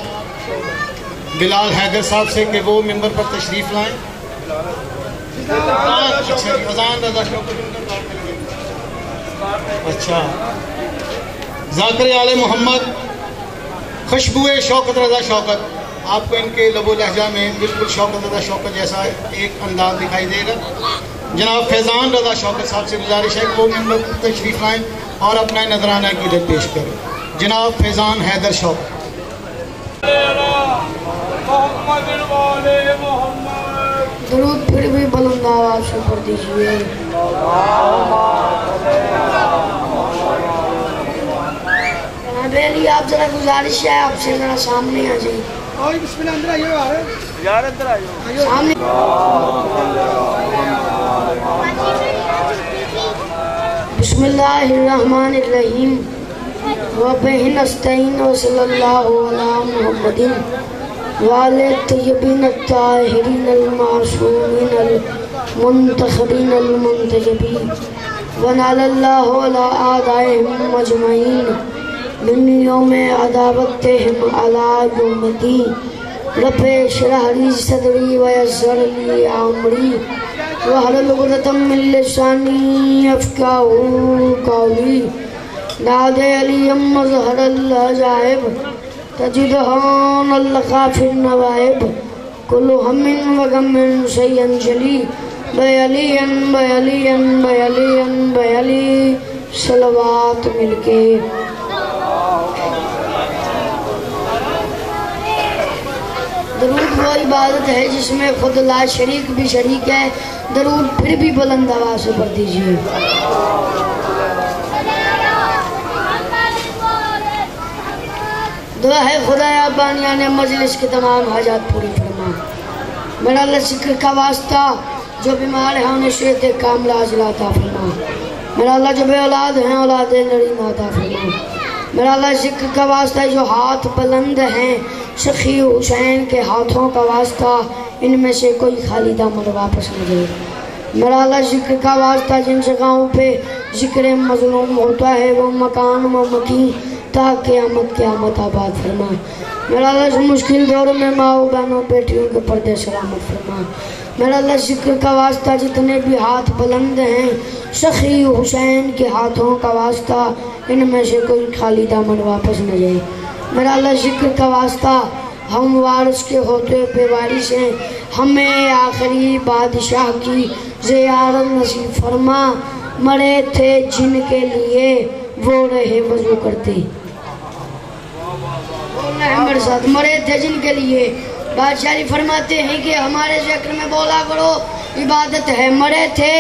Speaker 9: بلال حیدر صاحب سے کہ وہ ممبر پر تشریف لائیں. اچھا ذاکر آل محمد خوشبوئے شوکت رضا شوکت آپ کو ان کے لب و لہجہ میں بالکل شوکت رضا شوکت جیسا ایک انداز دکھائی دے گا. جناب فیضان رضا شوکت صاحب سے گزارش ہے کہ وہ ممبر پر تشریف لائیں اور اپنا نذرانہ عقیدت پیش کریں. جناب فیضان حیدر شوکت.
Speaker 11: درود پھر بھی بلند آواز سے پڑھ دیجیے. جناب علی آپ ذرا گزارش ہے آپ سے ذرا سامنے آ جائیں. بسم اللہ اندر آئیے یار اندر آئیے سامنے. بسم اللہ الرحمن الرحیم وبہ نستعین وصلی اللہ علی محمد وعلی الطیبین الطاہرین المعصومین المنتخبین المنتجبین ونال اللہ علی اعدائهم اجمعین من یوم عداوتهم علی یوم الدین. رب اشرح لی صدری ویسر لی امری واحلل عقدۃ من لسانی یفقهوا قولی. نادى علی مظہر العجائب تجدہان اللقا فی النوائب کل ہم وغم سین جلی بیلین بیلین بیلین بیلی صلوات مل کے. درود وہ عبادت ہے جس میں خود لا شریک بھی شریک ہے. درود پھر بھی بلند آواز سے پڑھ دیجیے. دعا ہے خدایا بانیان مجلس کے تمام حاجات پوری فرما. میرا اللہ ذکر کا واسطہ جو بیمار ہیں انہیں صحت کاملہ عاجلہ عطا فرما. میرا اللہ جو بے اولاد ہیں اولاد نعیمہ عطا فرما. میرا اللہ ذکر کا واسطہ جو ہاتھ بلند ہیں سخی حسین کے ہاتھوں کا واسطہ ان میں سے کوئی خالی دامن واپس نہ دے. میرا اللہ ذکر کا واسطہ جن جگہوں پہ ذکر مظلوم ہوتا ہے وہ مکان و مکین تا قیامت آباد فرما. میرا اللہ اس مشکل دور میں ماں بہنوں بیٹیوں کے پردے سلامت فرما. میرا اللہ ذکر کا واسطہ جتنے بھی ہاتھ بلند ہیں سخی حسین کے ہاتھوں کا واسطہ ان میں سے کوئی خالی دامن واپس نہ جائے.
Speaker 13: میرا اللہ ذکر کا واسطہ ہم وارث کے ہوتے بے وارث ہیں، ہمیں آخری بادشاہ کی زیارت نصیب فرما، مرے تھے جن کے لیے وہ رہے وضو کرتے، بولنا ہے میرے ساتھ، مرے تھے جن کے لیے، بادشاہ فرماتے ہیں کہ ہمارے ذکر میں بولا کرو، عبادت ہے، مرے تھے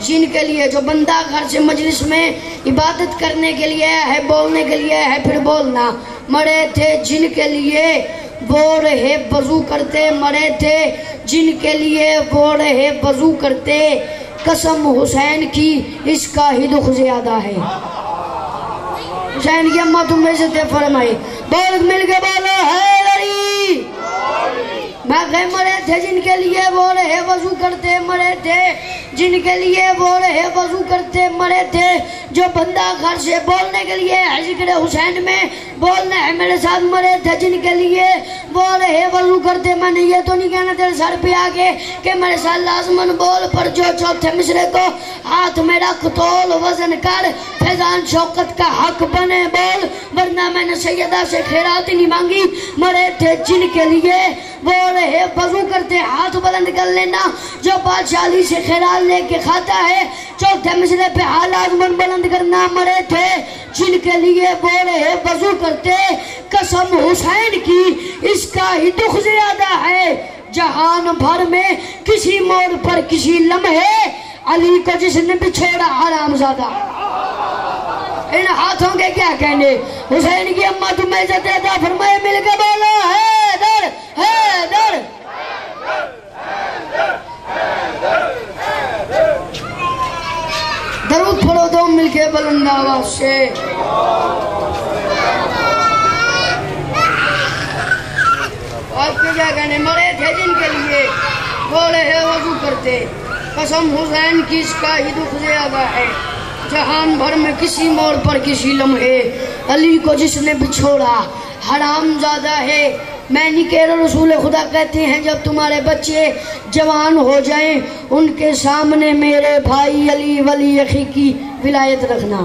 Speaker 13: جن کے لیے، جو بندہ گھر سے مجلس میں عبادت کرنے کے لیے ہے، بولنے کے لیے ہے، پھر بولنا، مرے تھے جن کے لیے وہ رہے وضو کرتے، مرے تھے جن کے لیے وہ رہے وضو کرتے، قسم حسین کی اس کا ہی دکھ زیادہ ہے۔ حسین کی اماں تم میں سے تے فرمائے، بول مل کے بولو حیدری، میں کہ مرے تھے جن کے لیے وہ رہے وضو کرتے، مرے تھے جن کے لیے وہ رہے وضو کرتے، مرے تھے جو بندہ گھر سے بولنے کے لیے ذکر حسین میں بولنا ہے میرے ساتھ، مرے تھے جن کے لیے وہ رہے وضو کرتے۔ میں نے یہ تو نہیں کہنا تیرے سر پہ آگے کہ میرے ساتھ لازمن بول، پر جو چوتھے مصرے کو ہاتھ میں رکھ تول وزن کر، فیضان شوکت کا حق بنے بول، ورنہ میں نے سیدہ سے خیرات نہیں مانگی۔ مرے تھے جن کے لیے وہ رہے وضو کرتے، ہاتھ بلند کر لینا جو بادشاہ علی سے خیرات لے کے کھاتا ہے، چوتھے مصرے پہ حالات من بلند کرنا، مرے تھے جن کے لیے وہ رہے وضو کرتے، قسم حسین کی اس کا ہی دکھ زیادہ ہے، جہان بھر میں کسی موڑ پر کسی لمحے علی کو جس نے بچھوڑا حرام زادہ۔ ان ہاتھوں کے کیا کہنے، حسین کی اماں تمہیں عزت عطا فرمائے، مل کے بولو حیدر حیدر۔ درود پڑھو دو مل کے بلند آواز سے۔ آپ کے کیا کہنے، مرے تھے جن کے لیے وہ رہے وضو کرتے، قسم حسین کی اس کا ہی دکھ زیادہ ہے، جہان بھر میں کسی موڑ پر کسی لمحے علی کو جس نے بچھوڑا حرام زادہ ہے۔ میں نہیں کہہ رہا، رسول خدا کہتے ہیں جب تمہارے بچے جوان ہو جائیں ان کے سامنے میرے بھائی علی ولی اخی کی ولایت رکھنا،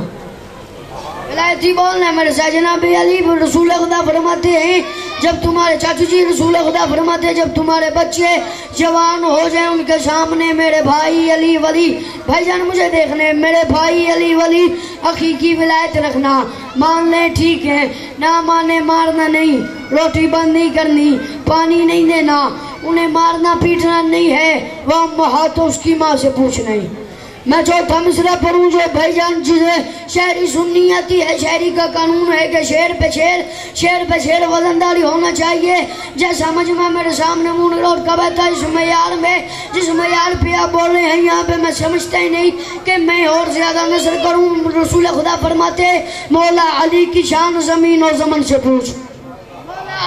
Speaker 13: ولایت ہی بولنا ہے میرے ساتھ۔ جناب علی رسول خدا فرماتے ہیں جب تمہارے چاچو جی رسول خدا فرماتے ہیں جب تمہارے بچے جوان ہو جائیں ان کے سامنے میرے بھائی علی ولی، بھائی جان مجھے دیکھنے، میرے بھائی علی ولی اخی کی ولایت رکھنا، مان لیں ٹھیک ہے، نہ مانے مارنا نہیں، روٹی بند نہیں کرنی، پانی نہیں دینا، انہیں مارنا پیٹنا نہیں ہے، وہ ہاتھوں اس کی ماں سے پوچھنا ہی۔ میں چوتھا مصرع پڑھوں جو بھائی جان جسے شہری سننی آتی ہے، شہری کا قانون ہے کہ شعر پہ شعر وزنداری ہونا چاہیے، جیسا مجمع میرے سامنے مون روڈ کا بہتا ہے، جس معیار پہ آپ بول رہے ہیں یہاں پہ میں سمجھتا ہی نہیں کہ میں اور زیادہ نظر کروں۔ رسول خدا فرماتے مولا علی کی شان زمین و زمن سے پوچھ،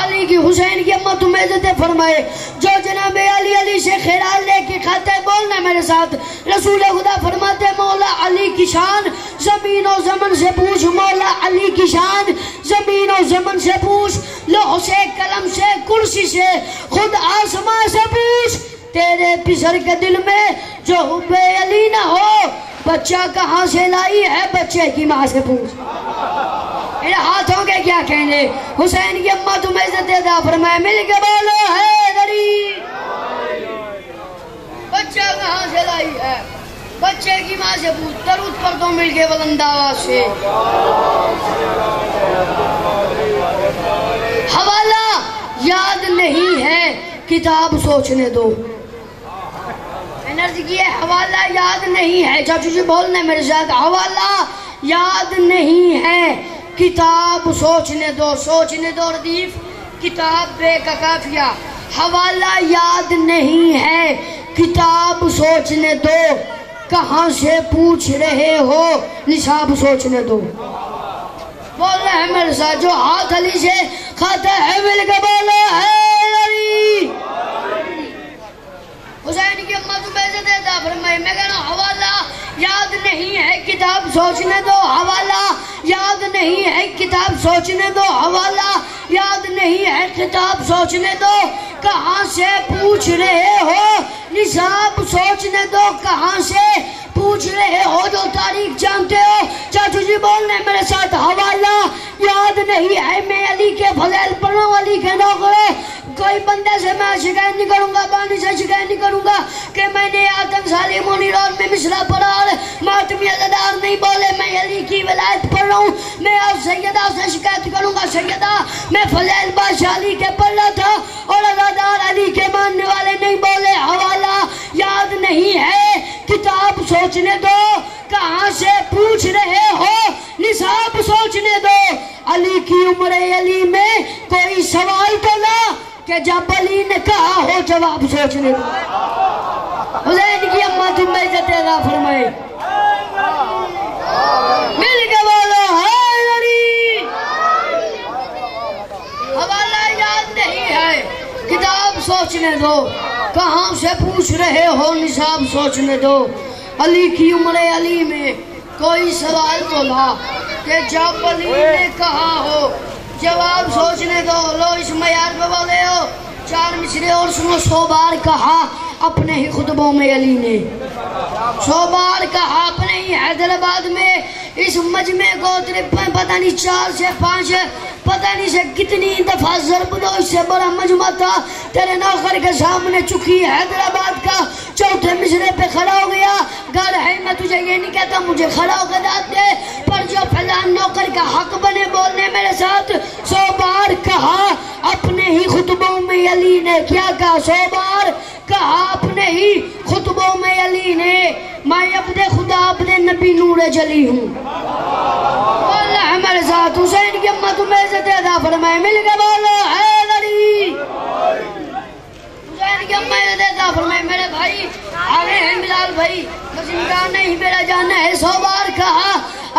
Speaker 13: علی کی حسین کی اماں تمہیں عزت فرمائے، جو جناب علی سے خیرات لے کے کھاتے، بولنا میرے ساتھ، رسول خدا فرماتے مولا علی کی شان زمین و زمن سے پوچھ، مولا علی کی شان زمین و زمن سے پوچھ، لوح سے قلم سے کرسی سے خود آسمان سے پوچھ، تیرے پسر کے دل میں جو حب علی نہ ہو بچہ کہاں سے لائی ہے، بچے کی ماں سے پوچھ۔ میرے ہاتھوں کے کیا کہنے، حسین کی اماں تمہیں عزت عطا فرمائے، مل کے بولو حیدری، بچہ کہاں سے لائی ہے، بچے کی ماں سے پوچھ۔ درود پر دو مل کے بلند آواز سے۔ حوالہ یاد نہیں ہے کتاب سوچنے دو، انرجی کی ہے، حوالہ یاد نہیں ہے، چاچو جی بولنے میرے ساتھ، حوالہ یاد نہیں ہے کتاب سوچنے دو، سوچنے دو ردیف کتاب بے کا کافیہ، حوالہ یاد نہیں ہے کتاب سوچنے دو، کہاں سے پوچھ رہے ہو نصاب سوچنے دو۔ بول رہے ہیں میرے ساتھ، جو ہاتھ علی سے کھاتا ہے مل کے بولو ہے علی۔ حسین کی اماں تمہیں عزت عطا فرمائے، میں کہنا حوالہ یاد نہیں ہے کتاب سوچنے دو، حوالہ یاد نہیں ہے کتاب سوچنے دو، حوالہ یاد نہیں ہے کتاب سوچنے دو، کہاں سے پوچھ رہے ہو نصاب سوچنے دو، کہاں سے پوچھ رہے ہو جو تاریخ جانتے ہو، چاچو جی بولنے میرے ساتھ، حوالہ یاد نہیں نہیں ہے. میں علی کے فضائل پڑھ رہا ہوں, علی کے نوکرے. کوئی بندے سے میں شکایت نہیں کروں گا, بانی سے شکایت نہیں کروں گا کہ میں نے آتم سالی مونی روز میں مصرع پڑھا اور ماتمی عزدار نہیں بولے. میں علی کی ولایت پڑھ رہا ہوں. میں اب سیدہ سے شکایت کروں گا, سیدہ میں فضائل بادشاہ علی کے پڑھ رہا تھا اور عزدار علی کے ماننے والے نہیں بولے. حوالہ یاد نہیں ہے, کتاب سوچنے دو, کہاں سے پوچھ رہے ہو, نصاب سوچنے دو. علی کی عمر علی میں کوئی سوال تو نہ کہ جب علی نے کہا ہو جواب سوچنے دو. حسین کی اماں تم میں عزت عطا فرمائے. مل کے بولو حیدری. حوالہ یاد نہیں ہے, کتاب سوچنے دو, کہاں سے پوچھ رہے ہو, نصاب سوچنے دو. علی کی عمر علی میں کوئی سوال تو لا کہ جب علی نے کہا ہو جواب سوچنے دو. لو اس معیار پہ بولے ہو, 4 مصرے اور سنو. 100 بار کہا اپنے ہی خطبوں میں علی نے, 100 بار کہا اپنے ہی حیدرآباد میں. اس مجمع کو پتہ نہیں 4 سے 5 پتہ نہیں سے کتنی دفعہ ضرب دو, اس سے بڑا مجمع تھا تیرے نوکر کے سامنے چکی حیدرآباد کا. 4تھے مصرے پہ کھڑا ہو گیا. گھر ہے, میں تجھے یہ نہیں کہتا مجھے کھڑا ہو کے داد دے, پر جو فلان نوکر کا حق بنے بولنے میرے ساتھ. 100 بار کہا اپنے ہی خطبوں میں علی نے. کیا کہا؟ 100 بار کہا اپنے ہی خطبوں میں علی نے, میں عبد خدا عبد نبی نور جلی ہوں. اللہ ہمارے ساتھ. حسین کی امت تمہیں عزت عطا فرمائے. مل کے بولو حیدری. حسین کی امت عزت عطا فرمائے. میرے بھائی آگے ہیں بلال بھائی, بس ان کا نہیں میرا جانا ہے. 100 بار کہا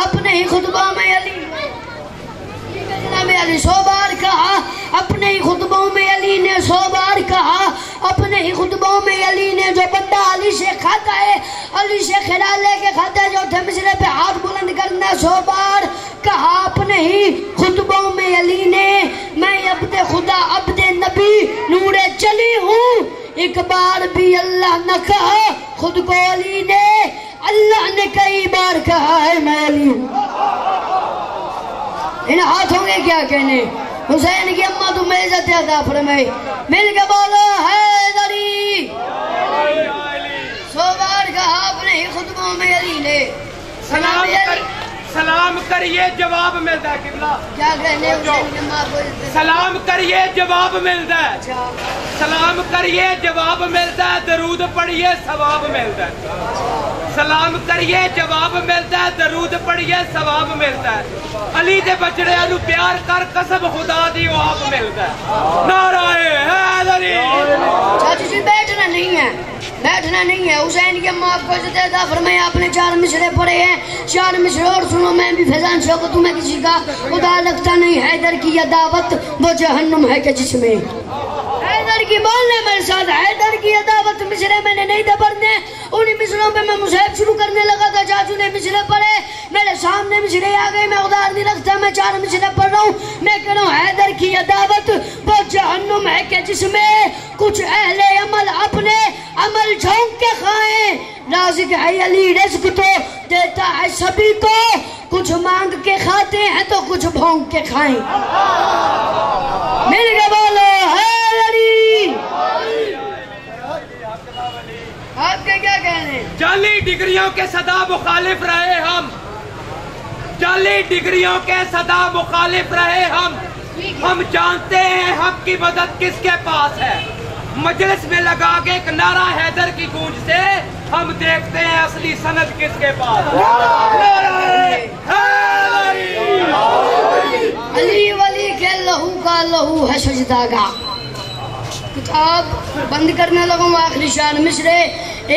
Speaker 13: اپنے ہی خطبوں میں علی. 100 بار کہا اپنے ہی خطبوں میں علی نے. 100 بار کہا اپنے ہی خطبوں میں علی نے. جو بندہ علی سے کھاتا ہے, علی سے خیال لے کے کھاتا ہے, جو تھے مصرے پہ ہاتھ بلند کرنا. 100 بار کہا اپنے ہی خطبوں میں علی نے, میں عبد خدا عبد نبی نور جلی ہوں. ایک بار بھی اللہ نہ کہا خود کو علی نے, اللہ نے کئی بار کہا ہے میں علی ہوں. ان ہاتھوں کے کیا کہنے. حسین کی اماں تمہیں عزت عطا فرمائے. مل کے بولو حیدری. 100 بار کہا اپنے ہی خطبوں میں علی نے.
Speaker 14: سلام کریے جواب ملتا ہے. قبلہ
Speaker 13: کیا کہنے حسین کی اماں کو.
Speaker 14: سلام کریے جواب ملتا ہے. سلام کریے جواب ملتا ہے, درود پڑھیے ثواب ملتا ہے. سلام کریے جواب ملتا ہے, درود پڑھیے ثواب ملتا ہے. علی دے بچڑے انو پیار کر قسم خدا دی واب ملتا ہے. نعرہ حیدری.
Speaker 13: چاچی جی بیٹھنا نہیں ہے, بیٹھنا نہیں ہے. حسین کی اماں آپ کو عزت عطا فرمائے. آپ نے 4 مصرے پڑھے ہیں, 4 مصرے اور سنو. میں بھی فیضان شوق تمہیں کسی کا خدا لگتا نہیں. حیدر کی یہ دعوت وہ جہنم ہے کہ جس میں حیدر کی بولنے میرے ساتھ. حیدر کی یہ دعوت مصرے میں نے نہیں تھا پڑھنے. انہی مصروں پہ میں مصحف شروع کرنے لگا تھا. چاچو نے مصرے پڑھے, میرے سامنے مصرے آ گئے. میں ادار نہیں رکھتا, میں 4 مصرے پڑھ رہا ہوں. میں کہہ رہا ہوں حیدر کی یہ دعوت وہ جہنم ہے کہ جس میں کچھ اہل عمل اپنے عمل جھونک کے کھائیں. رازق ہے علی, رزق تو دیتا ہے سبھی کو, کچھ مانگ کے کھاتے ہیں تو کچھ بھونک کے کھائیں. مل کے بولو حیدری. آپ کے کیا کہنے.
Speaker 14: جعلی ڈگریوں کے صدا مخالف رہے ہم, جعلی ڈگریوں کے صدا مخالف رہے ہم. ہم جانتے ہیں حق کی مدد کس کے پاس ہے. مجلس میں لگا کے ایک نعرہ حیدر کی گونج سے ہم دیکھتے ہیں اصلی سند کس کے پاس.
Speaker 13: علی ولی کے لہو کا لہو ہے سجدہ گا. کتاب بند کرنے لگوں. آخری 4 مصرے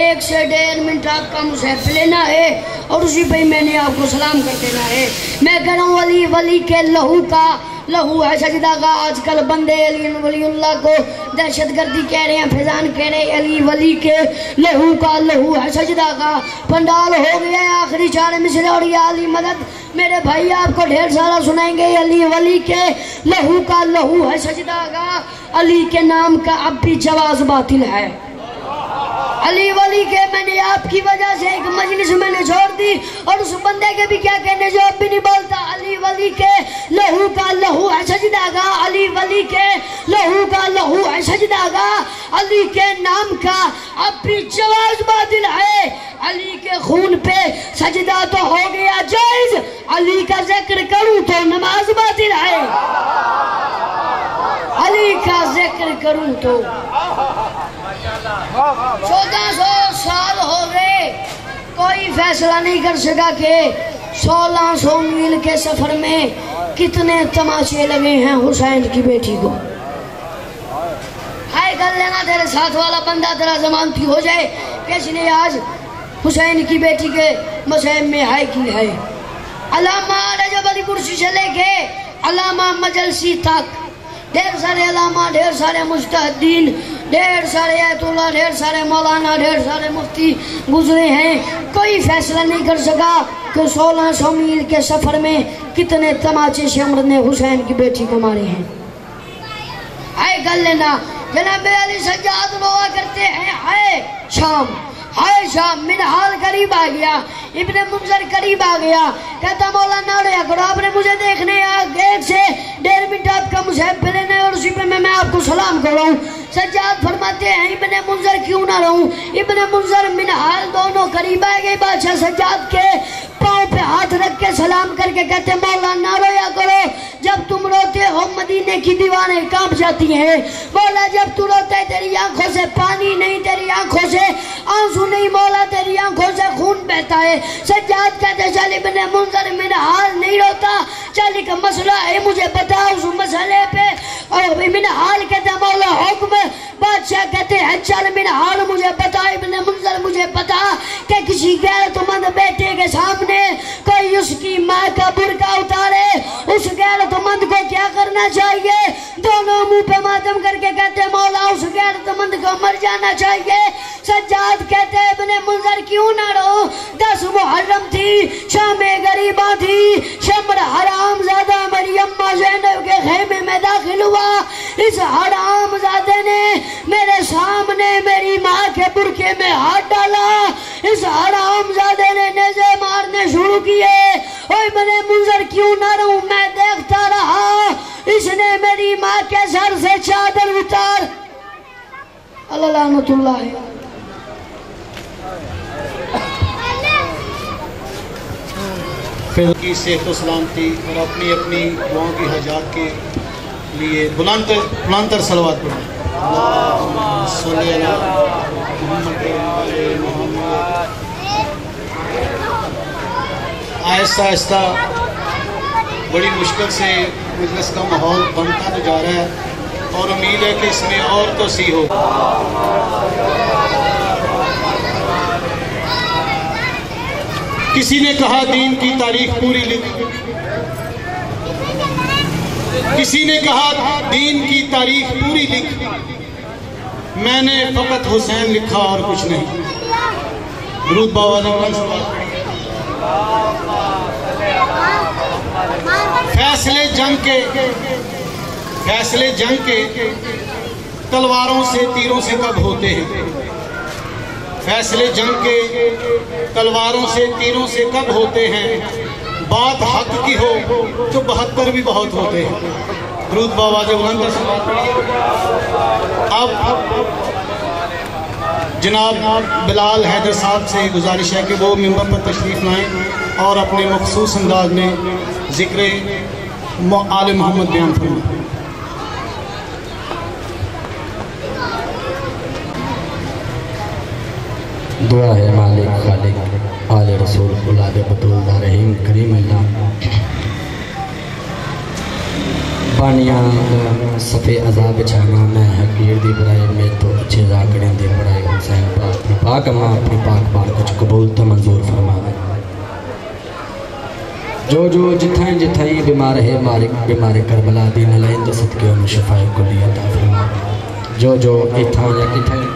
Speaker 13: 1 سے 1.5 منٹ آپ کا مصحف لینا ہے اور اسی پہ میں نے آپ کو سلام کر دینا ہے. میں کہہ رہا ہوں علی ولی کے لہو کا لہو ہے سجدہ کا. آج کل بندے علی ولی اللہ کو دہشت گردی کہہ رہے ہیں, فیضان کہہ رہے ہیں علی ولی کے لہو کا لہو ہے سجدہ کا. پنڈال ہو گیا ہے آخری 4 مصرے اور یہ علی مدد. میرے بھائی آپ کو ڈھیر سارا سنائیں گے. علی ولی کے لہو کا لہو ہے سجدہ کا. علی کے نام کا اب بھی جواز باطل ہے. علی ولی کے میں نے آپ کی وجہ سے ایک مجلس میں نے چھوڑ دی اور اس بندے کے بھی کیا کہنے جو اب بھی نہیں بولتا. علی ولی کے لہو کا لہو ہے سجدہ گا, علی ولی کے لہو کا لہو ہے سجدہ گا, علی کے نام کا اب بھی جواز باطل ہے, علی کے خون پہ سجدہ تو ہو گیا جائز, علی کا ذکر کروں تو نماز باطل ہے, علی کا ذکر کروں تو. 1400 سال ہو گئے کوئی فیصلہ نہیں کر سکا کہ 1600 میل کے سفر میں کتنے تماشے لگے ہیں حسین کی بیٹی کو. ہائے کر لینا تیرے ساتھ والا بندہ تیرا ضمانتی ہو جائے کہ اس نے آج حسین کی بیٹی کے مسئلے میں ہائے کی ہے. علامہ رجب علی کرسی سے لے کے علامہ مجلسی تک ڈھیر سارے علامہ, ڈھیر سارے مجتہدین, ڈھیر سارے آیت اللہ, ڈھیر سارے مولانا, ڈھیر سارے مفتی گزرے ہیں. کوئی فیصلہ نہیں کر سکا کہ 1600 میل کے سفر میں کتنے تماچے شمر نے حسین کی بیٹی کو مارے ہیں. آئے کر لینا جناب علی سجاد دعا کرتے ہیں ہائے شام, ہائے شام, منحال قریب آ گیا, ابن منظر قریب آ گیا, کہتا مولانا رہا کرو آپ نے مجھے دیکھنے 1 سے 1.5 منٹ آپ کا مصحف پہ لینا ہے اور اسی پہ میں آپ کو سلام کر رہا ہوں. سجاد فرماتے ہیں ابن منظر کیوں نہ رہوں, ابن منظر منحال دونوں قریب آئے گئے. بادشاہ سجاد کے پاؤں پہ ہاتھ رکھ کے سلام کر کے کہتے مولانا رویا کرو, جب تم روتے ہو مدینے کی دیواریں کانپ جاتی ہیں. مولا جب تو روتا ہے تیری آنکھوں سے پانی نہیں, تیری آنکھوں سے آنسو نہیں, مولا تیری آنکھوں سے خون بہتا ہے. سجاد کہتے چل ابن منظر منحال نہیں روتا, چل ایک مسئلہ ہے مجھے بتا اس مسئلے پہ. اور منحال کہتے مولا حکم, بادشاہ کہتے ہیں چل منحال مجھے بتا, ابن منظر مجھے بتا کہ کسی غیرتمند بیٹے کے سامنے کوئی اس کی ماں کا برقع اتارے, اس غیرتمند کو کیا کرنا چاہیے؟ دونوں منہ پہ ماتم کر کے کہتے مولا اس غیرتمند کو مر جانا چاہیے. سجاد کہتے ابن منظر کیوں نہ رہو, 10 محرم تھی, شام غریبہ تھی, شمر حرام زادہ مریم زینب کے خیمے میں داخل ہوا. اس حرام زادے نے میرے سامنے میری ماں کے برقعے میں ہاتھ ڈالا, اس حرام زادے نے نیزے مارنے شروع کیے. اوہ ابن منظر کیوں نہ رہوں, میں دیکھتا رہا, اس نے میری ماں کے سر سے چادر اتار. اللہ لعنت اللہ ہے.
Speaker 9: پھر کی صحت و سلامتی اور اپنی اپنی دعاؤں کی حاجات کے لیے بلندر صلوات پڑھیں. اللہم صلی علی محمد محمد. آہستہ آہستہ بڑی مشکل سے مجلس کا ماحول بنتا تو جا رہا ہے اور امید ہے کہ اس میں اور توسیع ہو. کسی نے کہا دین کی تاریخ پوری لکھ, کسی نے کہا دین کی تاریخ پوری لکھ, میں نے فقط حسین لکھا اور کچھ نہیں. درود باواز فیصلے جنگ کے تلواروں سے تیروں سے کب ہوتے ہیں, فیصلے جنگ کے تلواروں سے تیروں سے کب ہوتے ہیں, بات حق کی ہو تو 72 بھی بہت ہوتے ہیں. درود باواز بلند. اب جناب بلال حیدر صاحب سے گزارش ہے کہ وہ ممبر پر تشریف لائیں اور اپنے مخصوص انداز میں ذکر آل محمد بیان فرمائیں.
Speaker 15: دعا ہے مالک خالق آل رسول اولاد بطول رحیم کریم اللہ. پانیاں صفے عذاب چھانا میں حقیر دی برائے میں تو اچھے راکڑیں دی برائے حسین پاک اماں اپنی پاک بار کچھ قبول تو منظور فرما. جو جتھائیں جتھائیں بیمار ہے بیمار کربلا دی نلائن دو صدقے و شفائے کلی عطا فرما. جو اتھاں یا کتھائیں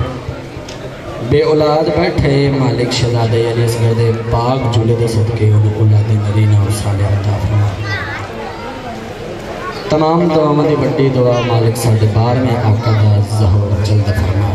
Speaker 15: بے اولاد بیٹھے مالک شہزادے علی اصغر دے پاک جھولے دے صدقے و اولاد نرینہ اور صالح عطا فرما. تمام دعاؤں دی بڑی دعا مالک ساڑھے بار میں آقا دا ظہور جلد فرما.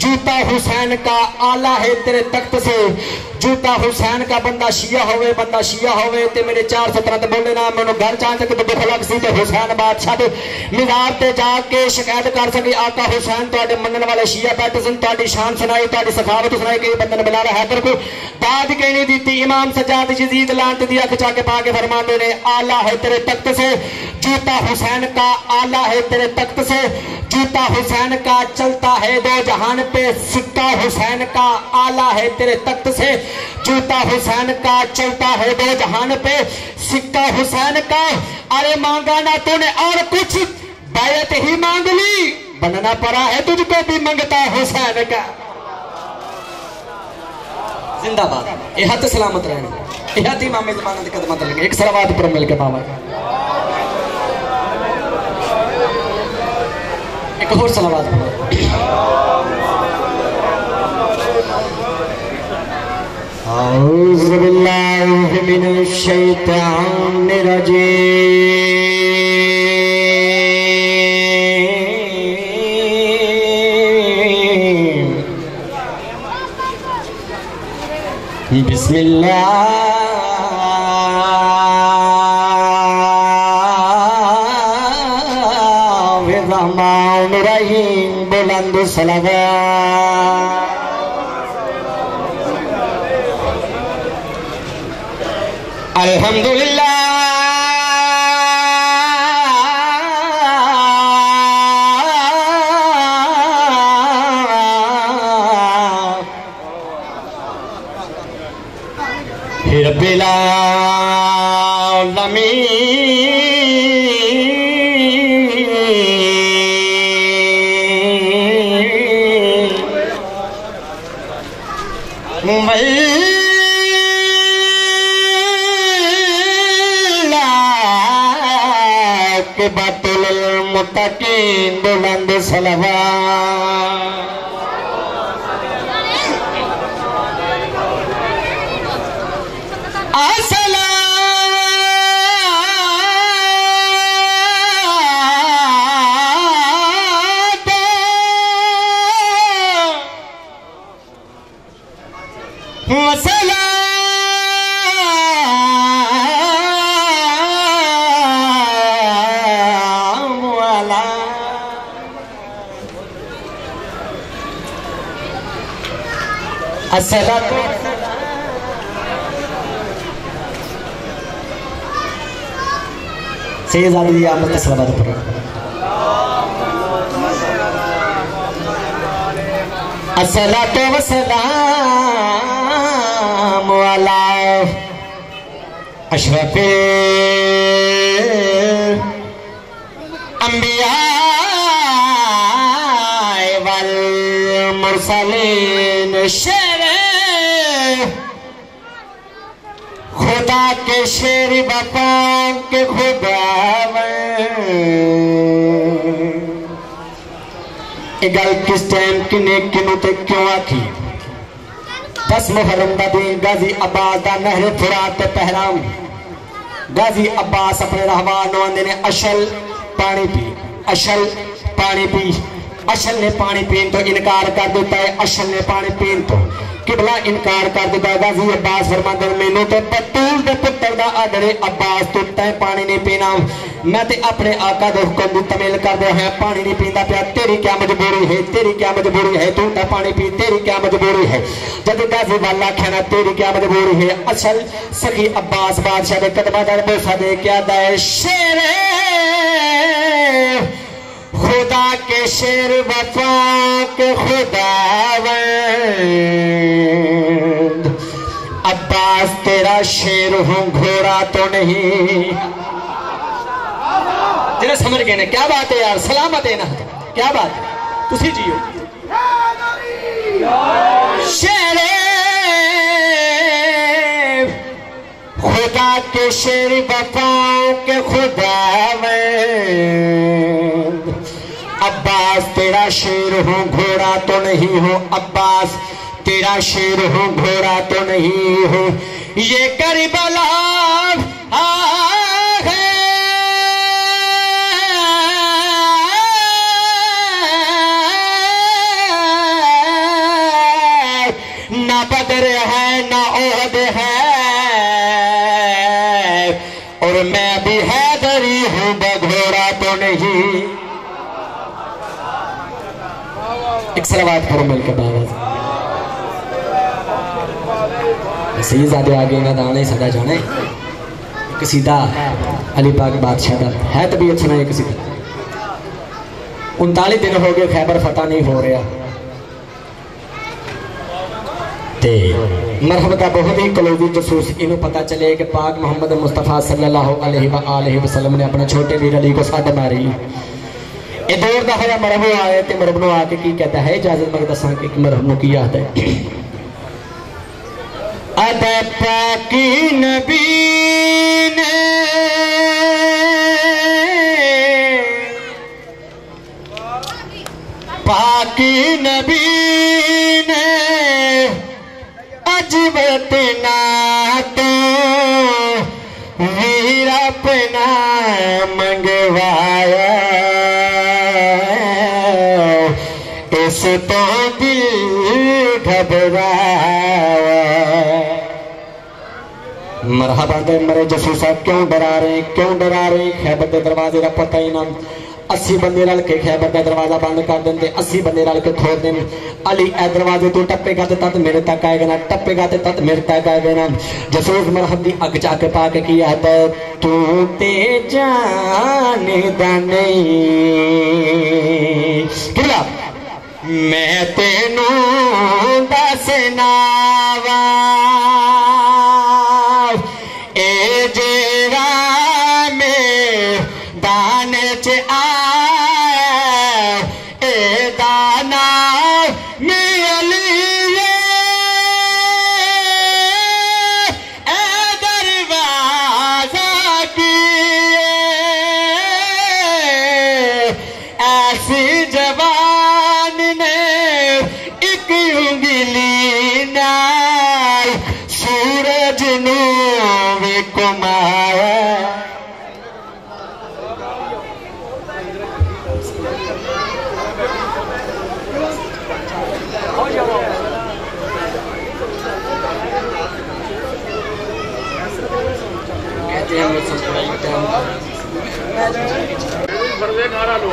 Speaker 15: جوتا حسین کا آلہ ہے تیرے تخت سے جوتا حسین کا بندہ شیعہ ہوئے تے میرے 417 تے بولے نا میں گھر چاہ کے تو دکھ لگ سی تے حسین بادشاہ تے مزار تے جا کے شکایت کر سکی آقا حسین تواڈے منن والے شیعہ بیٹھے سن تواڈی شان سنائی تواڈی سخاوت سنائی کہ بندے بلال حیدر کو داد کہیں نہیں دیتی امام سجاد یزید لعنت دی اکھ چا کے پا کے فرماتے نے آلہ ہے تیرے تخت سے جوتا حسین کا آلہ ہے تیرے تخت سے جوتا حسین کا چلتا ہے دو جہان پہ سکہ حسین کا آلہ ہے تیرے تخت سے جوتا حسین کا چلتا ہے دو جہان پہ سکہ حسین کا ارے مانگا نہ تو نے اور کچھ بیعت ہی مانگ لی بننا پڑا ہے تجھ کو بھی منگتا حسین کا زندہ باد یہ ہاتھ سلامت رہنے یہ ہاتھ امام زمانہ دی قدمت لگے ایک صلوات پر مل کے بابا ایک اور صلوات پر اعوذ باللہ من الشیطان الرجیم بسم اللہ الرحمن الرحیم بلند صلوات الحمدللہ رب العالمین باطل المتقین بلند صلوات الصلاة سید علی آمد صلوات پر الصلاة والسلام علی اشرف الانبیاء والمرسلین شیر خدا کے شیر وفا کے خدا گل کس ٹائم کنے کنو تے کیوں آکھی 10 محرم دا دین غازی عباس دا نہر فرات تے پہرام غازی عباس اپنے رہوانوں آندے نے اشل پانی پی اشل نے پانی پین تو انکار کر دیتا ہے اشل نے پانی پین تو قبلہ انکار کر دیتا ہے غازی عباس فرماندے میں نو تے بطول دے پتر دا آدھر عباس تو تے پانی نہیں پینا میں تے اپنے آقا دے حکم دی تمیل کر دے ہیں پانی نہیں پیندا پیا تیری کیا مجبوری ہے تو تے پانی پی تیری کیا مجبوری ہے جب غازی والا کہنا تیری کیا مجبوری ہے اصل سخی عباس بادشاہ دے قدمہ در بوسہ دے کیا دے شیر خدا کے شیر وفا کے خداوند عباس تیرا شیر ہوں گھوڑا تو نہیں جنہیں سمجھ گئے نا کیا بات ہے یار سلامت ہے نا کیا بات ہے تسی جیو شیر خدا کے شیر وفا کے خداوند عباس تیرا شیر ہوں گھوڑا تو نہیں ہوں عباس تیرا شیر ہوں گھوڑا تو نہیں ہوں یہ کربلا اور میں بھی حیدری ہوں بگھوڑا تو نہیں. ایک صلوات کرو مل کے باوز. سید زیادہ آگے نہ دانے سدا جانے قصیدہ علی پاک بادشاہ دا ہے طبیعت سنائے قصیدہ. 39 دن ہو گئے خیبر فتح نہیں ہو رہا تے مرحبا کا بہت ہی قلوبی جسوس انہوں پتہ چلے کہ پاک محمد مصطفیٰ صلی اللہ علیہ وسلم نے اپنے چھوٹے ویر علی کو ساتھ ماری. اے دور دا ہویا مرحبا آئے تے مرحبا آ کے کی کہتا ہے اجازت مقدساں کہ مرحبا کی یاد ہے. ادا پاکی نبی نے پاکی نبی نے عجبت نا تو ویر اپنا منگوایا اس تو دل گھبرایا. مرحبا دے مرے جسوسا کیوں ڈرا رہے کیوں ڈرا رہے خیبر دے دروازے کا پتہ ہی نہ. 80 بندے رل کے خیبر کا دروازہ بند کر دیں 80 بندے رل کے کھول دیں. علی اے دروازے تو ٹپے گا تد میرے تک آئے گا نا ٹپے گا تد میرے تک آئے گا نا. جسوس مرحب دی اگ چا کے پا کے کیا ہے تو تے جاندا نہیں کیا میں تینوں دسنا وا اے جیڑا میں دانے چ آیا اے دانا میں علی اے دروازہ کی ایسی جوان نے ایک انگلی نال سورج نو کمایا.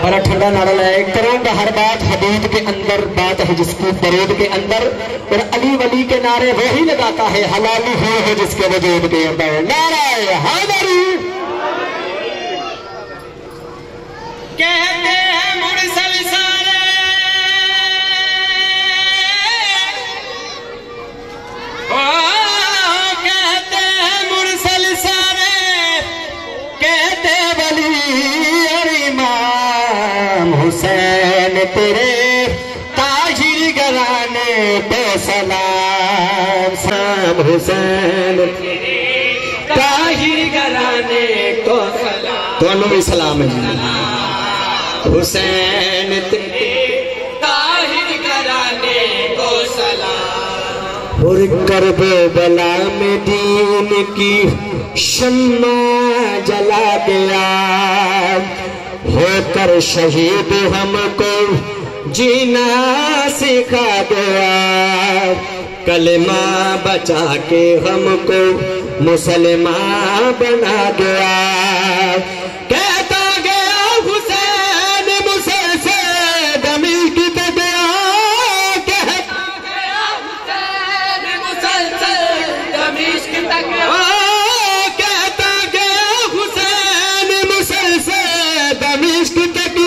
Speaker 15: بڑا ٹھنڈا نعرہ لائے کروں گا ہر بات حدود کے اندر بات ہے جس کی درود کے اندر اور علی ولی کے نعرے وہی لگاتا ہے حلالی ہے جس کے وجود کے اندر. نعرہ حیدری کہتے ہیں مرسل سارے کہتے ہیں مرسل سارے کہتے ولی حسین تیرے طاہر گرانے پہ سلام. سلام حسین طاہر گرانے کو سلام. دونوں بھی سلام ہے حسین تیرے طاہر گرانے کو سلام. اور کربلا میں دین کی شمع جلا گیا ہو کر شہید ہم کو جینا سکھا گیا کلمہ بچا کے ہم کو مسلمان بنا گیا. کہتا گیا حسین مسلسل دمی کی تدیا کہتا گیا حسین مسلسل دمی کی تدیا کہتا گیا حسین مسلسل دمشق تک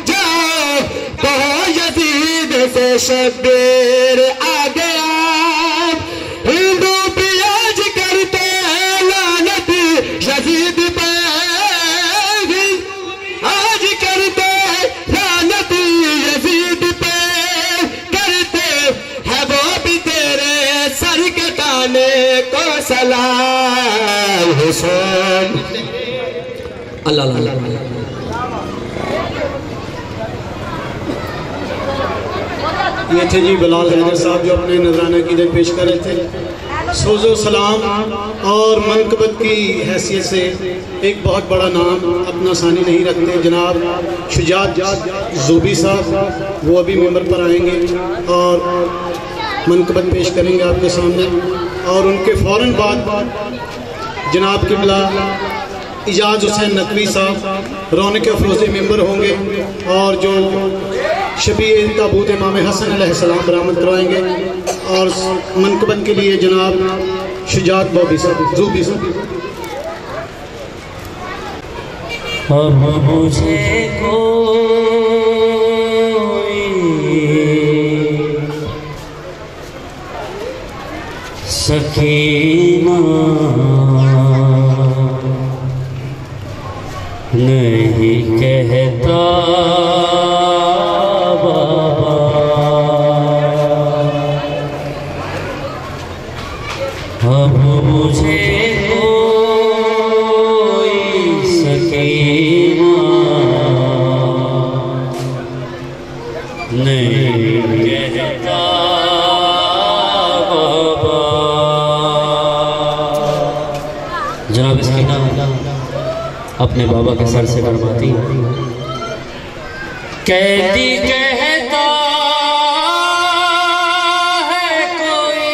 Speaker 15: جاؤ تو یزید سے شبیر آ گیا. ہندو بھی آج کرتے لعنت یزید پہ آج کرتے لعنت یزید پہ کرتے ہے وہ بھی تیرے سر کٹانے کو سلام. حسین اللہ اللہ اللہ.
Speaker 9: یہ تھے جی بلال حیدر صاحب جو اپنے نذرانہ عقیدت پیش کر رہے تھے. سوز و سلام اور منقبت کی حیثیت سے ایک بہت بڑا نام اپنا ثانی نہیں رکھتے جناب شجاعت زوبی صاحب وہ ابھی ممبر پر آئیں گے اور منقبت پیش کریں گے آپ کے سامنے. اور ان کے فوراً بعد جناب قبلہ اعجاز حسین نقوی صاحب رونق افروز ممبر ہوں گے اور جو شبیہ تابوت امام حسن علیہ السلام برآمد کروائیں گے، اور منقبت کے لیے جناب شجاعت بوبی صاحب زوبی صاحب۔
Speaker 10: اب مجھے کوئی سکینہ نہیں کہتا بابا، اب مجھے کوئی سکینہ نہیں کہتا بابا۔ جناب سکینہ اپنے بابا کے سر سے فرماتی قیدی کہتا ہے کوئی،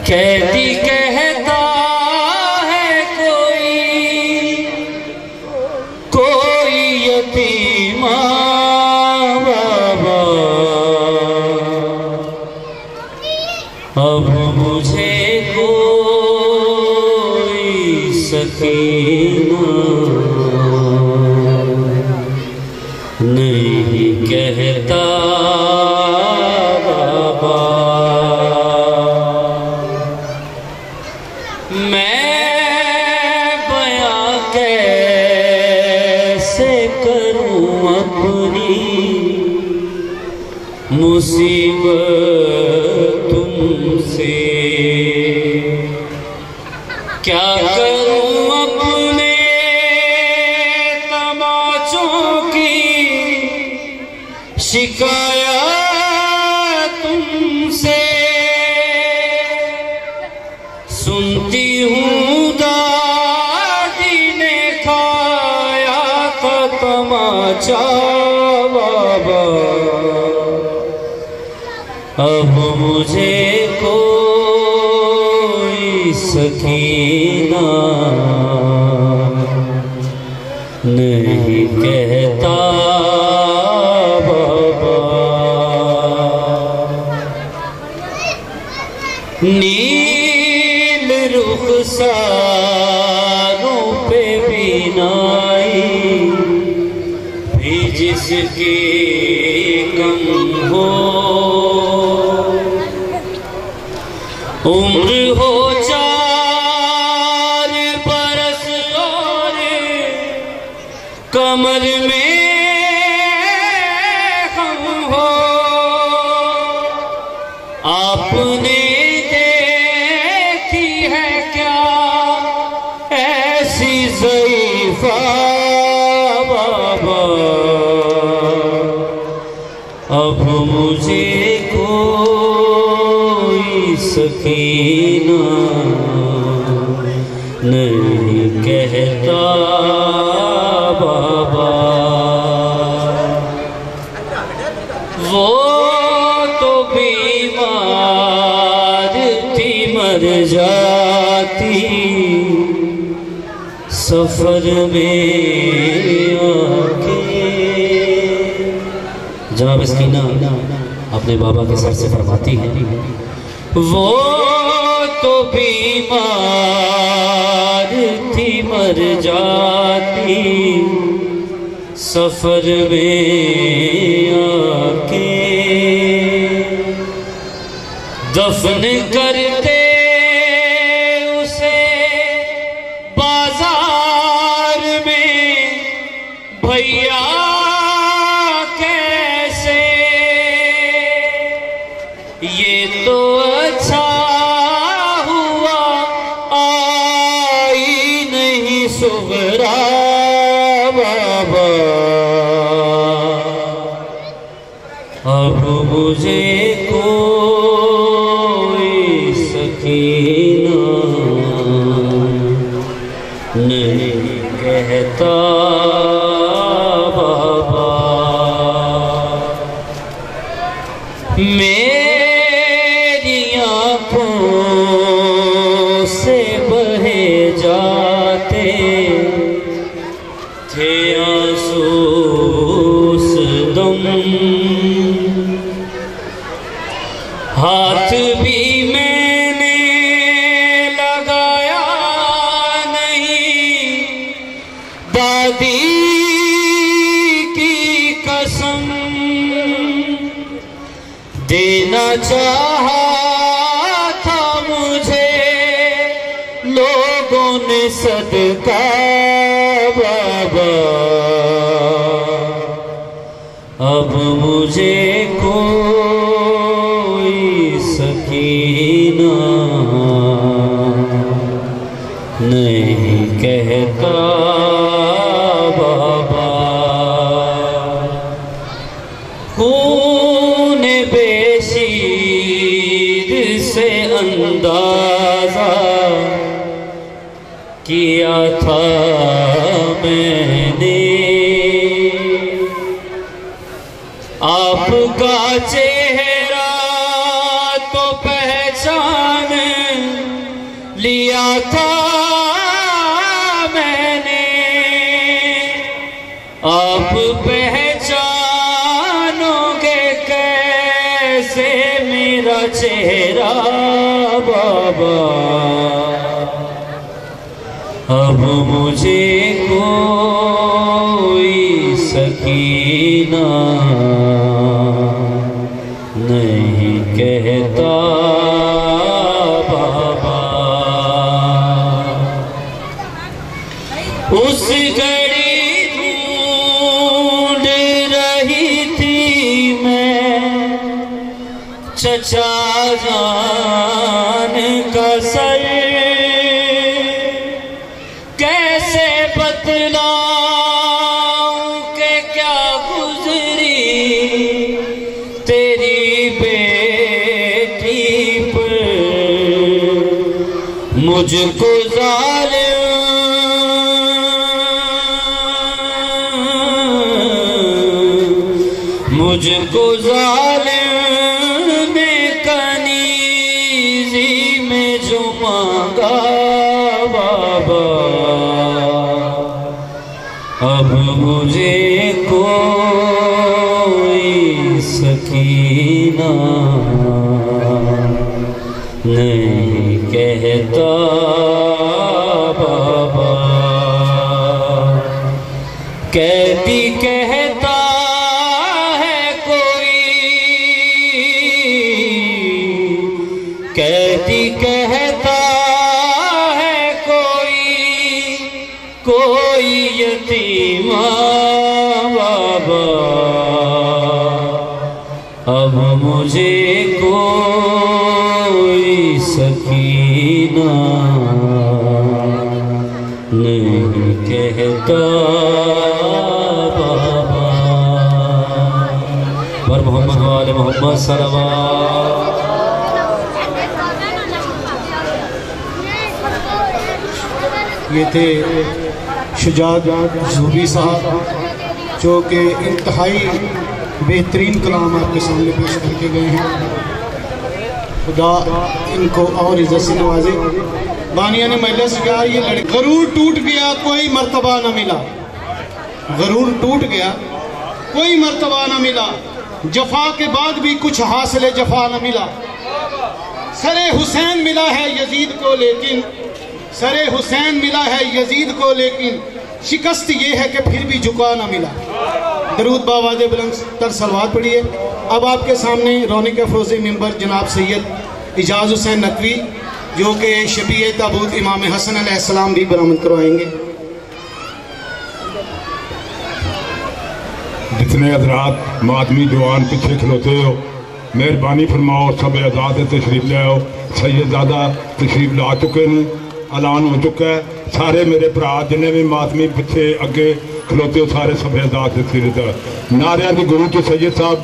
Speaker 10: قیدی کہتا ہے کوئی یتیم بابا، اب مجھے سکینہ نہیں کہتا بابا۔ میں بیاں کیسے کروں اپنی مصیبت تم سے، کیا کروں اپنے تماچوں کی شکایت تم سے، سنتی ہوں دادی نے کھایا تھا تماچا بابا، اب مجھے سکینہ نہیں کہتا بابا۔ نیل رخساروں پہ بینائی بھی جس کی کم ہو، عمر ہو کمر میں ہم ہو، آپ نے دیکھی ہے کیا ایسی ضعیفہ بابا، اب مجھے کوئی سکینہ نہیں کہتا بابا۔ وہ تو بیمار تھی مر جاتی سفر میں آکے، جناب سکینہ اپنے بابا کے سر سے فرماتی ہے وہ تو بیمار تھی مر جاتی سفر میں آکے، دفن کرتے اسے بازار میں بھیا کیسے، یہ تو اچھا ہوا آئی نہیں صغرا بابا، اب مجھے کوئی سکینہ نہیں کہتا بابا، میری آنکھوں
Speaker 16: نہ چاہا تھا مجھے لوگوں نے صدقہ بابا، اب مجھے کوئی سکینہ نہیں کہتا بابا، خون بے شیر سے اندازہ کیا تھا میں نے، آپ کا چہرہ تو پہچان لیا تھا میں نے، آپ پہچانو گے کیسے میرا چہرہ بابا، اب مجھے کوئی سکینہ نہیں کہتا بابا، اس گھڑی ڈھونڈ رہی تھی میں چچا جان کا سر، کیسے بتلاؤں کہ کیا گزری تیری بیٹی پر، مجھ کو ظالم مجھ کو ظالم نے کنیزی میں جو مانگا بابا، اب مجھے کوئی سکینہ نہیں کہتا بابا، قیدی کہتا ہے کوئی، قیدی کہتا ہے کوئی یتیم بابا، اب مجھے کوئی سکینہ نہیں کہتا بابا، پر محمد وآل محمد صلوات۔
Speaker 9: یہ تھے شجاعت زہبی صاحب جو کہ انتہائی بہترین کلام آپ کے سامنے پیش کر کے گئے ہیں، خدا ان کو اور عزت سے نوازے۔ بانیان مجلس یار یہ لڑکے غرور ٹوٹ گیا کوئی مرتبہ نہ ملا، غرور ٹوٹ گیا کوئی مرتبہ نہ ملا، جفا کے بعد بھی کچھ حاصل جفا نہ ملا، سر حسین ملا ہے یزید کو لیکن سر حسین ملا ہے یزید کو لیکن شکست یہ ہے کہ پھر بھی جھکا نہ ملا۔ درود باواز بلند تر صلوات پڑھیے۔ اب آپ کے سامنے رونق افروز ممبر جناب سید اعجاز حسین نقوی جو کہ شبیہ تابوت امام حسن علیہ السلام بھی برآمد کروائیں گے۔
Speaker 6: جتنے حضرات ماتمی جوان پیچھے کھلوتے ہو مہربانی فرماؤ، سب اعزاز تشریف لے آؤ۔ سید زادہ تشریف لا چکے ہیں، اعلان ہو چکا ہے، سارے میرے برا جنہیں بھی ماتمی پیچھے اگے کھلوتے ہو سارے سب اعزاز تشریف لے آؤ۔ نعرے دی گرو کے سید صاحب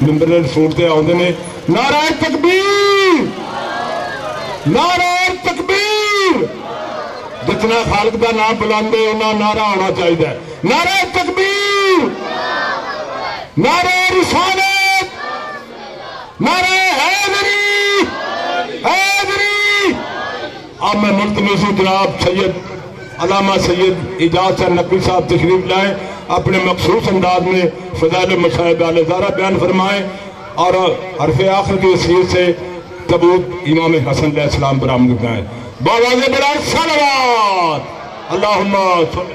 Speaker 6: ممبر رسول تے آؤندے نے، نعرہ تکبیر، نعرہ تکبیر، جتنا خالق دا نام بلاندے انہاں نعرہ ہونا چاہیے، نعرہ تکبیر، نعرہ رسالت، نعرہ حیدری، حیدری۔ اب میں ملتمس ہوں جناب سید علامہ سید اعجاز حسین نقوی صاحب تشریف لائیں، اپنے مخصوص انداز میں فضائل مصائب اعلی زارہ بیان فرمائیں اور حرف آخر کی وسیلے سے تابوت امام حسن علیہ السلام برآمد کرائیں۔ باواز بلند صلوات، اللہم صلی۔